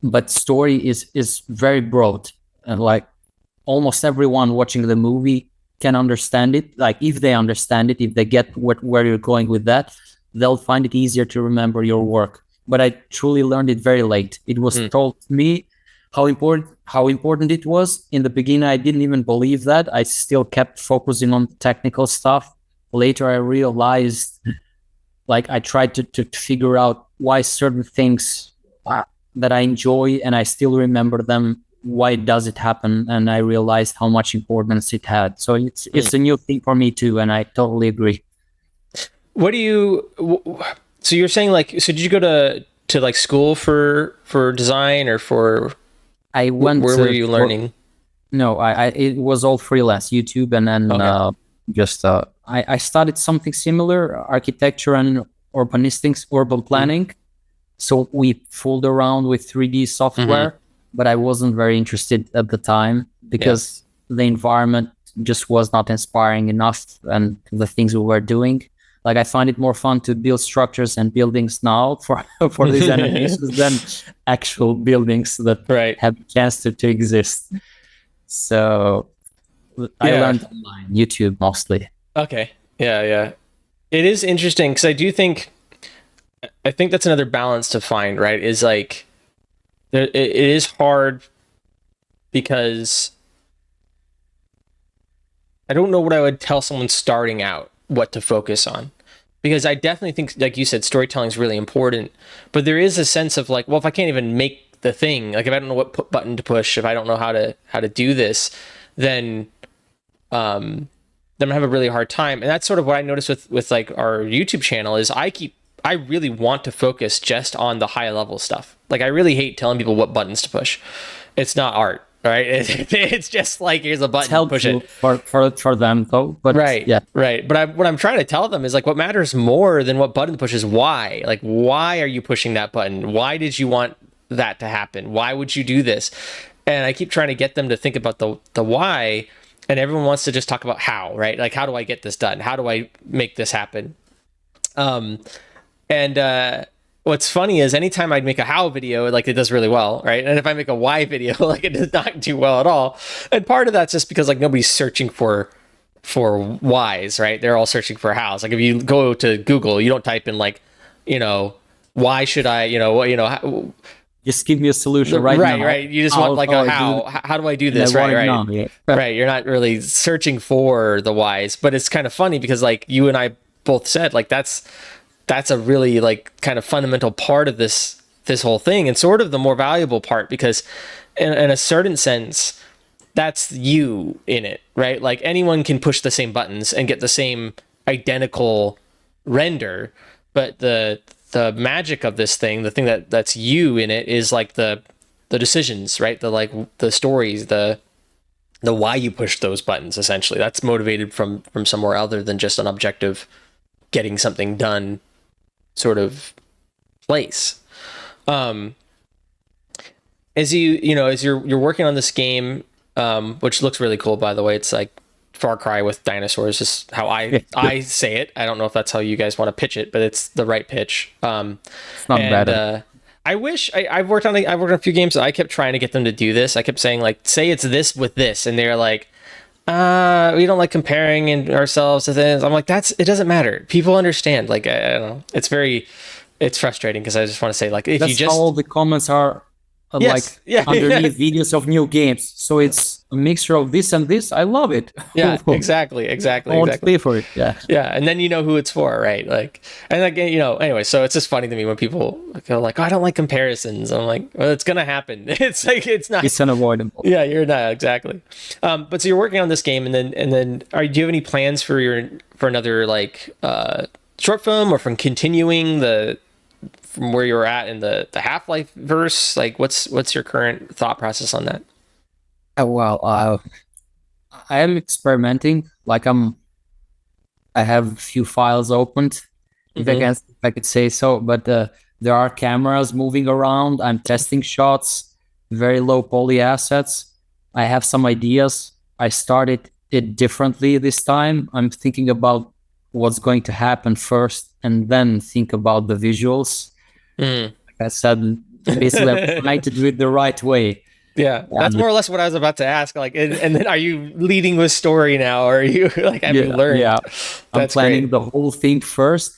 But story is very broad. And like almost everyone watching the movie can understand it. Like if they understand it, if they get where you're going with that, they'll find it easier to remember your work. But I truly learned it very late. It was told to me how important it was. In the beginning, I didn't even believe that. I still kept focusing on technical stuff. Later, I realized, like, I tried to figure out why certain things that I enjoy and I still remember them, why does it happen? And I realized how much importance it had. So it's a new thing for me too, and I totally agree. What do you? So you're saying like, so did you go to like school for design or for? I went. Where were you learning? No, I it was all freelance, YouTube, and then Okay. just I studied something similar, architecture and urban planning. So we fooled around with 3D software, but I wasn't very interested at the time because the environment just was not inspiring enough, and the things we were doing. Like, I find it more fun to build structures and buildings now for for these animations than actual buildings that Right. have a chance to exist. So I learned online, YouTube mostly. Okay. Yeah, yeah. It is interesting because I think that's another balance to find, right? Is like it is hard because I don't know what I would tell someone starting out what to focus on. Because I definitely think, like you said, storytelling is really important. But there is a sense of like, well, if I can't even make the thing, like if I don't know what button to push, if I don't know how to do this, then then I have a really hard time. And that's sort of what I noticed with like our YouTube channel is I really want to focus just on the high level stuff. Like I really hate telling people what buttons to push. It's not art, right? It's just like here's a button, It's push it. for them though. But Right. yeah, Right. But what I'm trying to tell them is like what matters more than what button to push is why. Like why are you pushing that button? Why did you want that to happen? Why would you do this? And I keep trying to get them to think about the why, and everyone wants to just talk about how, right? Like how do I get this done? How do I make this happen? And what's funny is anytime I'd make a how video, like it does really well, right? And if I make a why video, like it does not do well at all. And part of that's just because like nobody's searching for whys, right? They're all searching for hows. Like if you go to Google, you don't type in like, you know, why should I, just give me a solution right right, now. right. You just want like a how do I do this? Right, right. Now, yeah. Right. You're not really searching for the whys, but it's kind of funny because like you and I both said, like that's a really like kind of fundamental part of this whole thing, and sort of the more valuable part because in a certain sense that's you in it, right? Like anyone can push the same buttons and get the same identical render, but the magic of this thing, the thing that's you in it is like the decisions, right? The like the stories, the why you push those buttons. Essentially that's motivated from somewhere other than just an objective getting something done sort of place. As as you're working on this game, which looks really cool, by the way. It's like Far Cry with dinosaurs, is how I say it. I don't know if that's how you guys want to pitch it, but it's the right pitch. It's not bad. I wish I've worked on a few games. I kept trying to get them to do this. I kept saying like, say it's this with this, and they're like, we don't like comparing ourselves to things. I'm like, it doesn't matter. People understand. Like I don't know. It's frustrating because I just want to say like, if That's you just how all the comments are. Yes. Yeah. Underneath videos of new games, so it's a mixture of this and this. I love it. Yeah, exactly. I want to pay for it. Yeah. Yeah, and then you know who it's for, right? Like, and like anyway. So it's just funny to me when people go like, "Oh, I don't like comparisons." I'm like, "Well, it's gonna happen." It's like it's not. It's unavoidable. Yeah, you're not exactly. But so you're working on this game, and then do you have any plans for another like short film, or from continuing from where you're at in the Half-Life verse? Like, what's your current thought process on that? Well, I am experimenting. Like I have a few files opened, if I could say so. But there are cameras moving around. I'm testing shots, very low poly assets. I have some ideas. I started it differently this time. I'm thinking about what's going to happen first, and then think about the visuals. Like I said, basically, I'm trying to do it the right way. Yeah, that's more or less what I was about to ask. Like, and then are you leading with story now, or are you like have you learned? Yeah, I'm planning the whole thing first.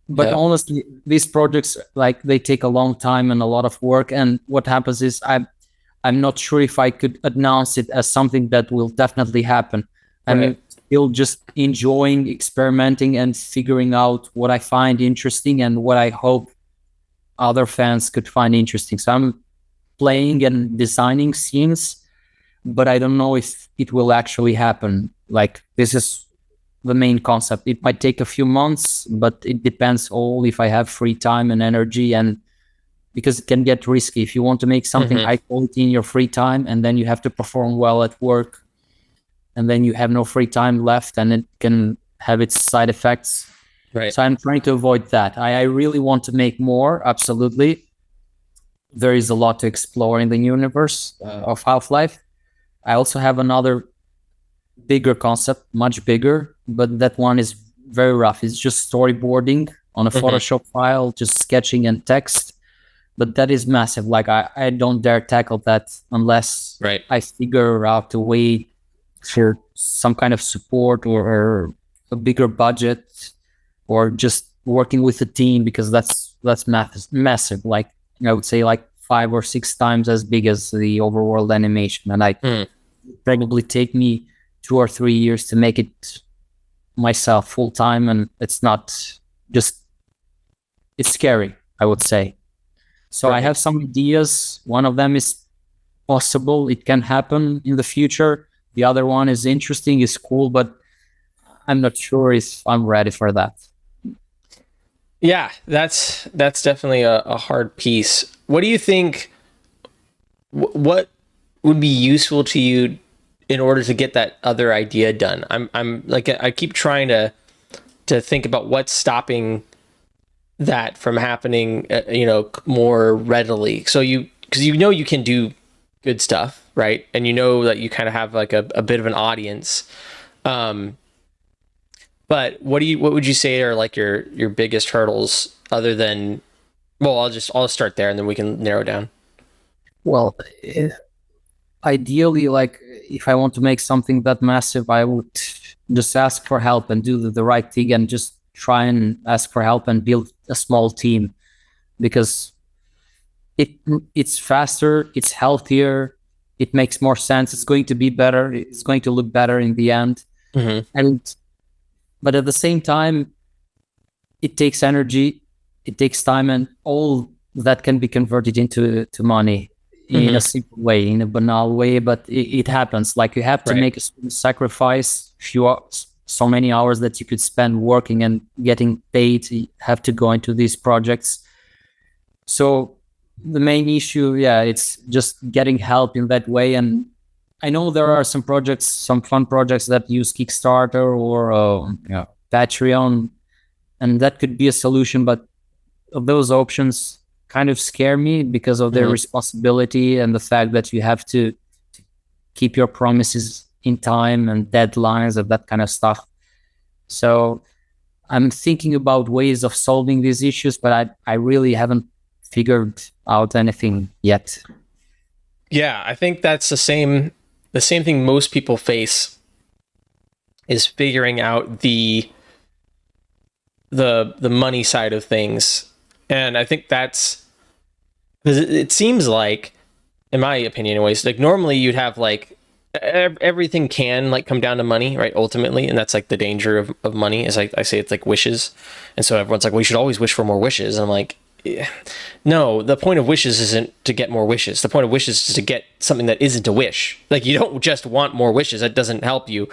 But Yeah. honestly, these projects, like, they take a long time and a lot of work. And what happens is I'm not sure if I could announce it as something that will definitely happen. Right. I'm still just enjoying experimenting and figuring out what I find interesting and what I hope other fans could find interesting. So I'm playing and designing scenes, but I don't know if it will actually happen. Like, this is the main concept. It might take a few months, but it depends all if I have free time and energy, and because it can get risky if you want to make something Hmm. high quality in your free time and then you have to perform well at work and then you have no free time left and it can have its side effects. Right. So I'm trying to avoid that. I really want to make more, absolutely. There is a lot to explore in the universe of Half-Life. I also have another bigger concept, much bigger, but that one is very rough. It's just storyboarding on a Hmm. Photoshop file, just sketching and text. But that is massive. Like, I don't dare tackle that unless Right. I figure out a way for some kind of support, or a bigger budget, or just working with a team, because that's massive. Like, I would say like 5 or 6 times as big as the Overworld animation, and I Mm. probably take me 2 or 3 years to make it myself full time, and it's not just it's scary, I would say. So I Right. have some ideas. One of them is possible; it can happen in the future. The other one is interesting, is cool, but I'm not sure if I'm ready for that. Yeah, that's definitely a hard piece. What do you think? What would be useful to you in order to get that other idea done? I'm like I keep trying to think about what's stopping that from happening, more readily. So because you can do good stuff, right? And you know that you kind of have like a bit of an audience. Um, but what would you say are like your biggest hurdles other than, well, I'll start there and then we can narrow down. Well, ideally, like, if I want to make something that massive, I would just ask for help and do the right thing and just try and ask for help and build a small team, because it it's faster, it's healthier, it makes more sense, it's going to be better, it's going to look better in the end. Hmm. And but at the same time, it takes energy, it takes time, and all that can be converted into money in Hmm. a simple way, in a banal way, but it happens. Like, you have to Right. make a sacrifice, so many hours that you could spend working and getting paid, you have to go into these projects. So the main issue, yeah, it's just getting help in that way. And I know there are some projects, some fun projects that use Kickstarter or yeah, Patreon, and that could be a solution. But those options kind of scare me because of their Hmm. responsibility and the fact that you have to keep your promises in time and deadlines and that kind of stuff. So I'm thinking about ways of solving these issues, but I really haven't figured out anything yet. Yeah, I think that's the same thing most people face is figuring out the money side of things. And I think that's because it seems like, in my opinion anyways, like normally you'd have like everything can like come down to money, right, ultimately. And that's like the danger of money is like I say it's like wishes. And so everyone's like, well, you should always wish for more wishes. And I'm like, no, the point of wishes isn't to get more wishes. The point of wishes is to get something that isn't a wish. Like, you don't just want more wishes. That doesn't help you.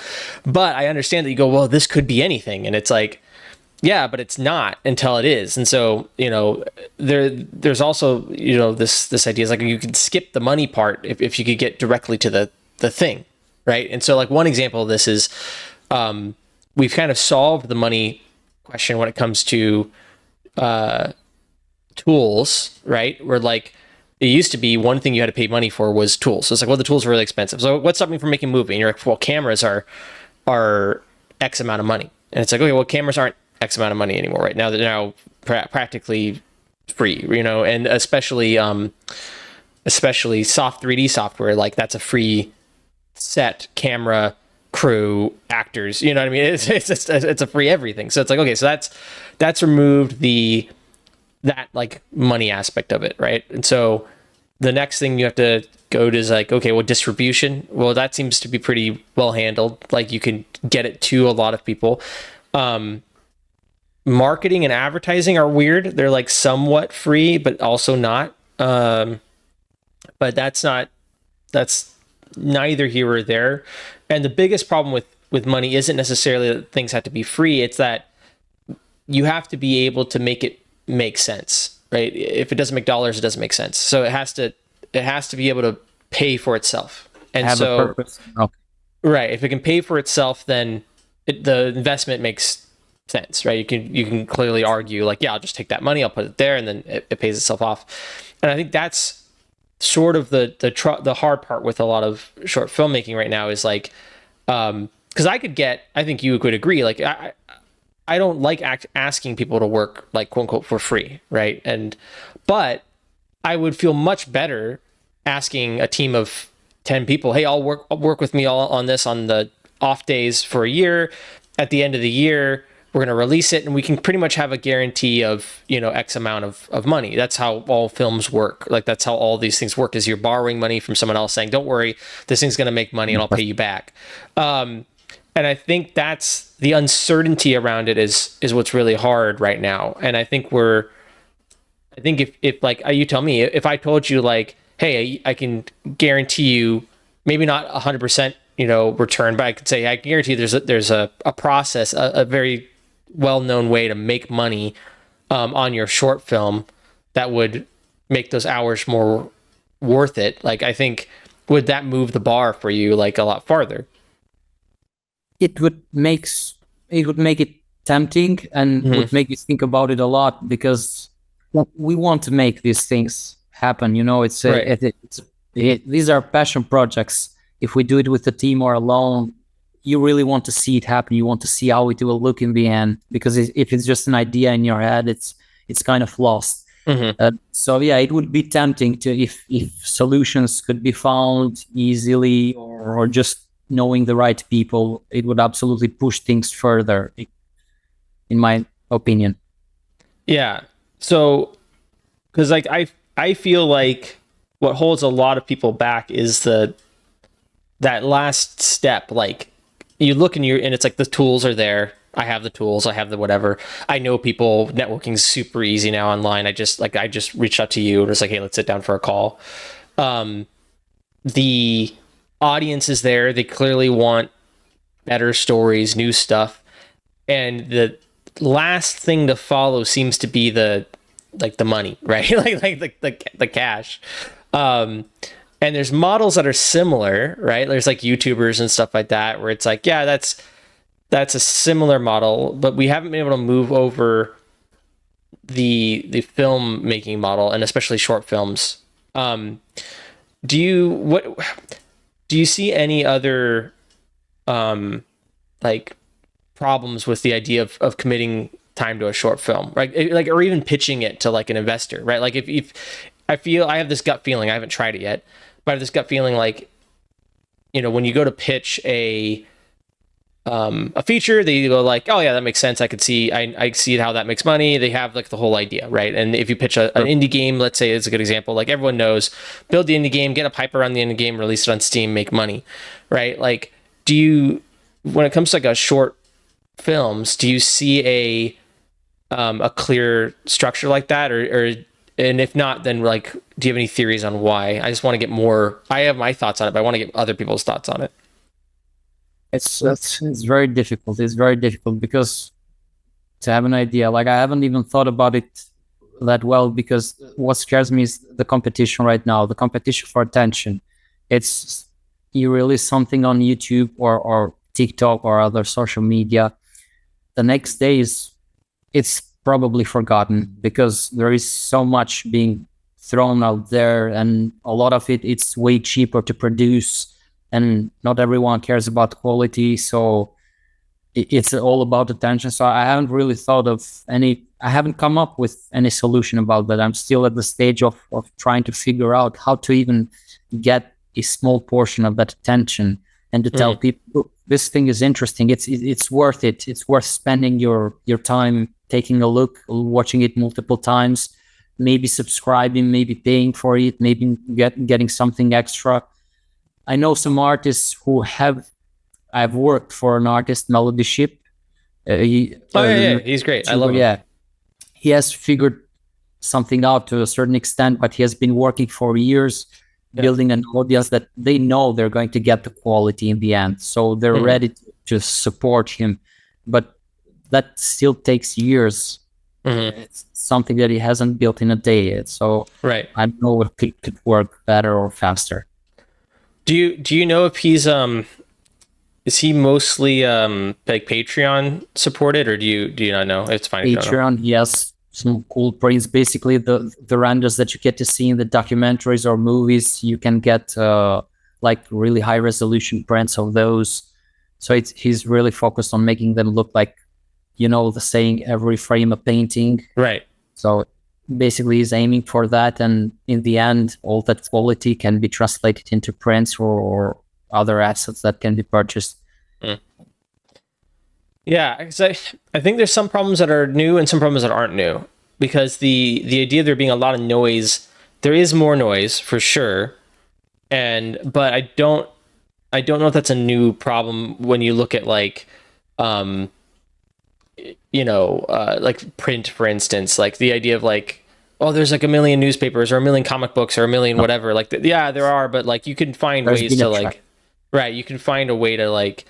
But I understand that you go, well, this could be anything. And it's like, yeah, but it's not until it is. And so, there's also, this idea is like you could skip the money part if you could get directly to the thing, right? And so, like, one example of this is, we've kind of solved the money question when it comes to tools, right? Where, like, it used to be one thing you had to pay money for was tools. So it's like, well, the tools are really expensive. So what's stopping me from making a movie? And you're like, well, cameras are X amount of money. And it's like, okay, well, cameras aren't X amount of money anymore, right? Now they're practically free, and especially soft 3D software, like that's a free set camera crew, actors. You know what I mean? It's a free everything. So it's like, okay, so that's removed that like money aspect of it, right? And so the next thing you have to go to is like, okay, well, distribution. Well, that seems to be pretty well handled. Like you can get it to a lot of people. Marketing and advertising are weird. They're like somewhat free, but also not. But that's neither here or there. And the biggest problem with money isn't necessarily that things have to be free. It's that you have to be able to make it make sense, right? If it doesn't make dollars, it doesn't make sense. So it has to be able to pay for itself. And Have so, a purpose. Okay. right, if it can pay for itself, then the investment makes sense, right? You can clearly argue like, yeah, I'll just take that money, I'll put it there, and then it pays itself off. And I think that's sort of the hard part with a lot of short filmmaking right now is like, because I think you could agree, like I don't like asking people to work like quote unquote for free, right? But I would feel much better asking a team of 10 people, hey, I'll work with me all on this on the off days for a year. At the end of the year, we're going to release it, and we can pretty much have a guarantee of, X amount of money. That's how all films work. Like that's how all these things work, is you're borrowing money from someone else saying, don't worry, this thing's going to make money and I'll pay you back. And I think that's the uncertainty around it is what's really hard right now. And I think if like you tell me, if I told you like, hey, I can guarantee you maybe not 100%, return, but I could say I can guarantee there's a process, a very well-known way to make money on your short film that would make those hours more worth it. Like I think, would that move the bar for you like a lot farther? It would make it tempting and would make you think about it a lot, because we want to make these things happen. Right. These are passion projects. If we do it with the team or alone, you really want to see it happen. You want to see how it will look in the end, because if it's just an idea in your head, it's kind of lost. So yeah, it would be tempting to, if solutions could be found easily, or just knowing the right people, it would absolutely push things further, in my opinion. Yeah. So, because like I feel like what holds a lot of people back is that last step. Like you look and it's like the tools are there. I have the tools. I have the whatever. I know people. Networking's super easy now online. I just reached out to you and was like, hey, let's sit down for a call. The audience is there. They clearly want better stories, new stuff, and the last thing to follow seems to be the money, right? like the cash. And there's models that are similar, right? There's like YouTubers and stuff like that, where it's like, yeah, that's a similar model, but we haven't been able to move over the film making model, and especially short films. Do you see any other like problems with the idea of committing time to a short film, right? Like, or even pitching it to like an investor, right? Like if I have this gut feeling, I haven't tried it yet, but I have this gut feeling like, when you go to pitch a feature, they go like, oh yeah, that makes sense. I could see, I see how that makes money. They have like the whole idea, right? And if you pitch an indie game, let's say it's a good example, like everyone knows, build the indie game, get a pipe around the indie game, release it on Steam, make money, right? Like, when it comes to like a short films, do you see a clear structure like that, or and if not, then like, do you have any theories on why? I just want to get more. I have my thoughts on it, but I want to get other people's thoughts on it. It's very difficult. It's very difficult, because to have an idea, like I haven't even thought about it that well, because what scares me is the competition right now, the competition for attention. It's, you release something on YouTube or TikTok or other social media, the next day it's probably forgotten, because there is so much being thrown out there, and a lot of it's way cheaper to produce, and not everyone cares about quality. So it's all about attention. So I haven't really thought of I haven't come up with any solution about that. I'm still at the stage of trying to figure out how to even get a small portion of that attention, and to tell people, this thing is interesting. It's worth it. It's worth spending your time taking a look, watching it multiple times, maybe subscribing, maybe paying for it, maybe getting something extra. I know some artists who have. I've worked for an artist, Melody Ship. Oh yeah, he's great. I love him. Yeah, he has figured something out to a certain extent, but he has been working for years building an audience that they know they're going to get the quality in the end. So they're ready to support him. But that still takes years. It's something that he hasn't built in a day yet. So right. I don't know if it could work better or faster. Do you know if he's is he mostly like Patreon supported, or do you not know? It's fine. Patreon, yes. Some cool prints. Basically, the renders that you get to see in the documentaries or movies, you can get like really high resolution prints of those. So he's really focused on making them look like, the saying, every frame a painting. Right. So basically, he's aiming for that, and in the end, all that quality can be translated into prints or other assets that can be purchased. Yeah, because I think there's some problems that are new and some problems that aren't new. Because the idea of there being a lot of noise, there is more noise for sure, but I don't know if that's a new problem when you look at like, like print, for instance, like the idea of like, oh, there's like a million newspapers or a million comic books or a million whatever. Like, yeah, there are, but like you can find ways to like, right, you can find a way to like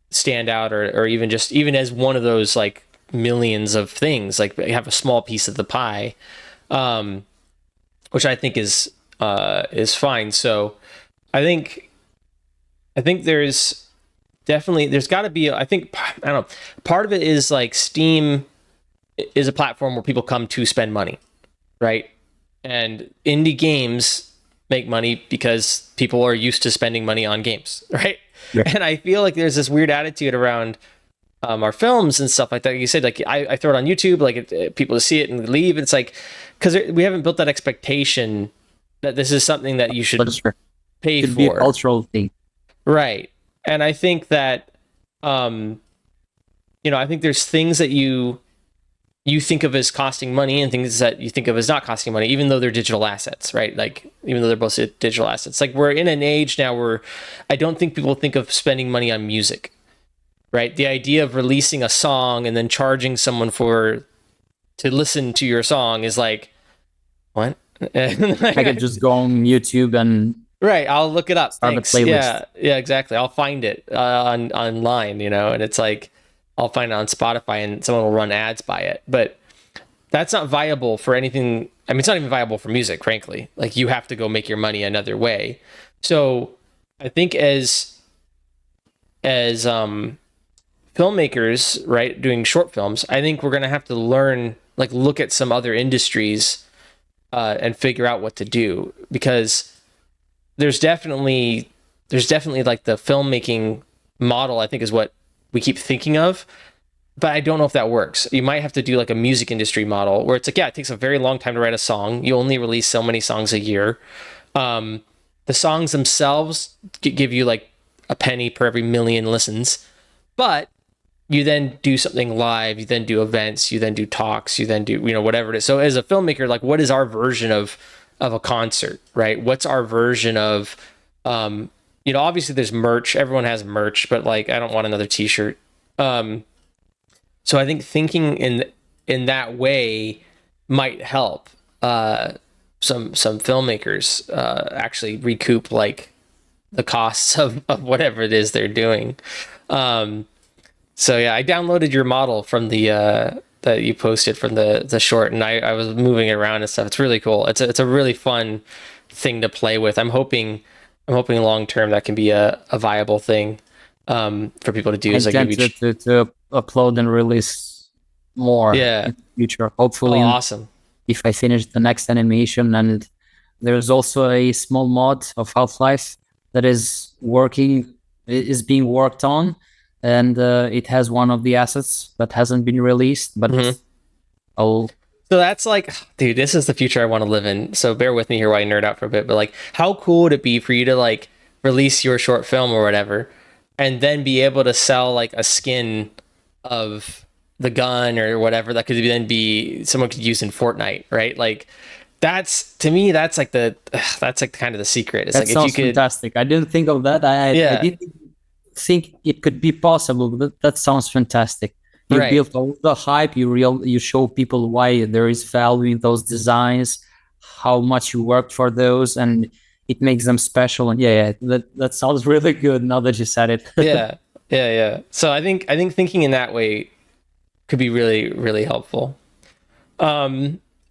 stand out or even as one of those like millions of things, like have a small piece of the pie, which I think is fine. So I think there's got to be, I don't know, part of it is like Steam is a platform where people come to spend money, right? And indie games make money because people are used to spending money on games, right? Yeah. And I feel like there's this weird attitude around our films and stuff like that. You said, like, I throw it on YouTube, like people see it and leave. It's like, because we haven't built that expectation that this is something that you should pay for. Be a cultural thing. Right. And I think that, I think there's things that you think of as costing money and things that you think of as not costing money, even though they're digital assets, right? Like, even though they're both digital assets. Like, we're in an age now where I don't think people think of spending money on music, right? The idea of releasing a song and then charging someone to listen to your song is like, what? I could just go on YouTube and... Right, I'll look it up. Thanks. Yeah, exactly. I'll find it online, and it's like, I'll find it on Spotify and someone will run ads by it. But that's not viable for anything. I mean, it's not even viable for music, frankly. Like, you have to go make your money another way. So I think as filmmakers, right, doing short films, I think we're going to have to learn, like, look at some other industries and figure out what to do, because there's definitely like the filmmaking model, I think, is what we keep thinking of, but I don't know if that works. You might have to do like a music industry model where it's like, yeah, it takes a very long time to write a song. You only release so many songs a year. The songs themselves give you like a penny per every million listens, but you then do something live, you then do events, you then do talks, you then do, whatever it is. So as a filmmaker, like, what is our version of a concert, right? What's our version of, obviously there's merch, everyone has merch, but like, I don't want another t-shirt. So I think thinking in that way might help some filmmakers actually recoup like the costs of whatever it is they're doing. So yeah, I downloaded your model from the that you posted from the short, and I was moving it around and stuff. It's really cool. It's a really fun thing to play with. I'm hoping long term that can be a viable thing for people to do. Is like maybe to upload and release more in the future. Hopefully, awesome. If I finish the next animation, and there's also a small mod of Half-Life that is being worked on, and it has one of the assets that hasn't been released, but So that's like, dude, this is the future I want to live in. So bear with me here while I nerd out for a bit. But like, how cool would it be for you to like release your short film or whatever, and then be able to sell like a skin of the gun or whatever that could then be someone could use in Fortnite, right? Like that's to me that's like that's like kind of the secret. It's That like if you sounds could, fantastic. I didn't think of that. I yeah, didn't think it could be possible, but that sounds fantastic. You right, built all the hype. You show people why there is value in those designs, how much you worked for those, and it makes them special. And yeah, that sounds really good now that you said it. yeah, yeah. So I think thinking in that way could be really really helpful.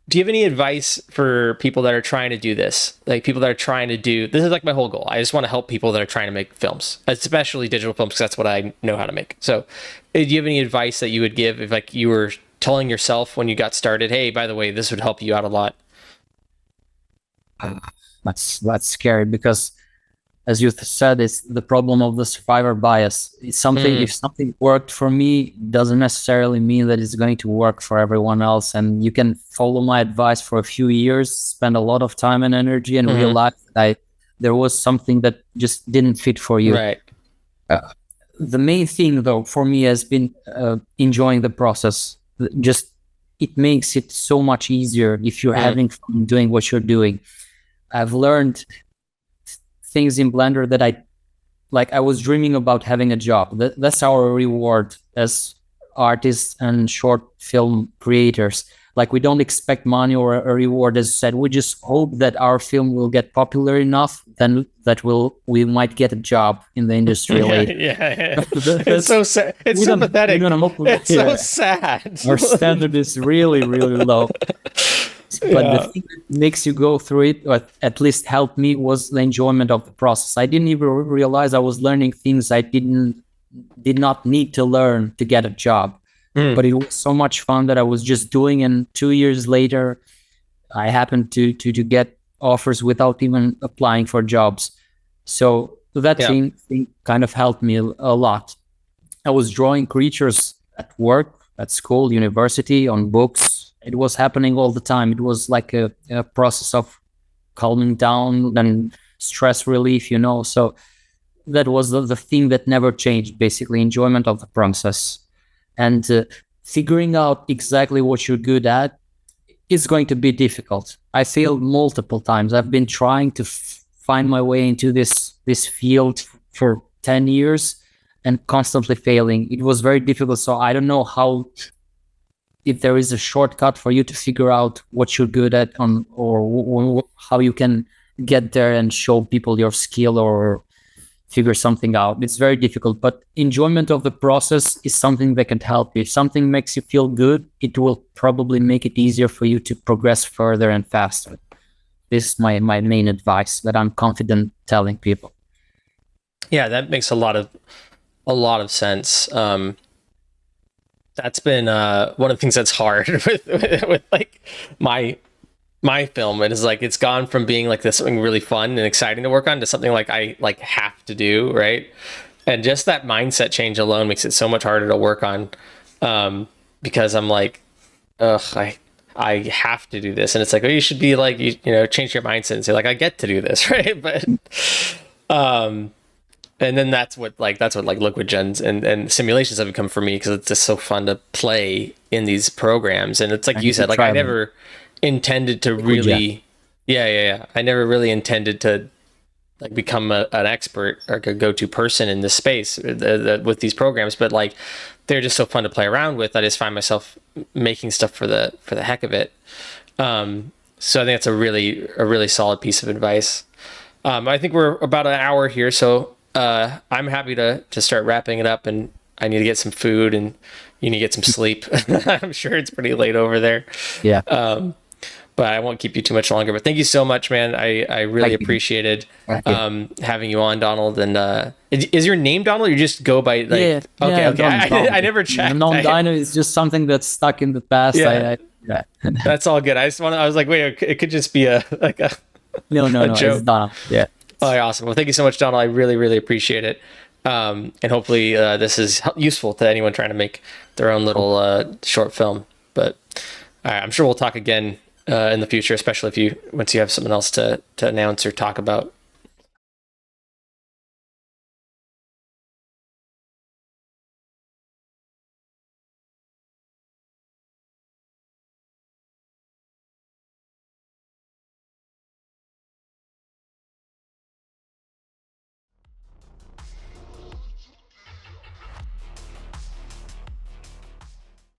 Do you have any advice for people that are trying to do this? Like people that are trying to do this is like my whole goal. I just want to help people that are trying to make films, especially digital films, because that's what I know how to make. So, do you have any advice that you would give if like you were telling yourself when you got started, hey, by the way, this would help you out a lot? That's scary because, as you said, it's the problem of the survivor bias. It's something, Mm, if something worked for me, doesn't necessarily mean that it's going to work for everyone else. And you can follow my advice for a few years, spend a lot of time and energy, and hmm. realize that there was something that just didn't fit for you. Right. Uh, the main thing, though, for me has been enjoying the process. Just it makes it so much easier if you're Mm, having fun doing what you're doing. I've learned things in Blender that I was dreaming about having a job. That's our reward as artists and short film creators. Like we don't expect money or a reward, as you said. We just hope that our film will get popular enough, then that we might get a job in the industry yeah, later. yeah. It's That's, so sad. It's we so don't, we pathetic. don't hope, It's so yeah. sad. Our standard is really, really low. But the Yeah. thing that makes you go through it, or at least helped me, was the enjoyment of the process. I didn't even realize I was learning things I did not need to learn to get a job. Mm, But it was so much fun that I was just doing, and 2 years later, I happened to get offers without even applying for jobs. So that yeah. thing kind of helped me a lot. I was drawing creatures at work, at school, university, on books. It was happening all the time. It was like a process of calming down and stress relief, So that was the thing that never changed, basically, enjoyment of the process. And figuring out exactly what you're good at is going to be difficult. I failed multiple times. I've been trying to find my way into this field for 10 years and constantly failing. It was very difficult. So I don't know if there is a shortcut for you to figure out what you're good at or how you can get there and show people your skill or figure something out. It's very difficult, but enjoyment of the process is something that can help you. If something makes you feel good, it will probably make it easier for you to progress further and faster. This is my main advice that I'm confident telling people. Yeah, that makes a lot of sense. That's been one of the things that's hard with like my film. It is like it's gone from being like this something really fun and exciting to work on to something like I like have to do, right? And just that mindset change alone makes it so much harder to work on, because I'm like, ugh, I have to do this, and it's like, oh, you should be like, change your mindset and say like, I get to do this, right? But um, and then that's what like liquid gens and simulations have become for me, because it's just so fun to play in these programs. And it's like I you need to said, like I try them. never intended to Good, yeah. really, yeah. I never really intended to like become an expert or a go-to person in this space with these programs, but like they're just so fun to play around with. I just find myself making stuff for the heck of it. So I think that's a really solid piece of advice. I think we're about an hour here, so I'm happy to start wrapping it up, and I need to get some food, and you need to get some sleep. I'm sure it's pretty late over there. Yeah. But I won't keep you too much longer. But thank you so much, man. I really Thank you. appreciated Thank you. having you on, Donald. And is your name Donald? Or you just go by like? Yeah. Okay, Yeah. okay. I never checked. Non-dino is just something that's stuck in the past. Yeah, Yeah. that's all good. I was like, wait, it could just be a like No, a no. It's joke. Donald. Yeah. Oh, awesome. Well, thank you so much, Donald. I really, really appreciate it. And hopefully this is useful to anyone trying to make their own little short film. But all right, I'm sure we'll talk again in the future, especially once you have something else to announce or talk about.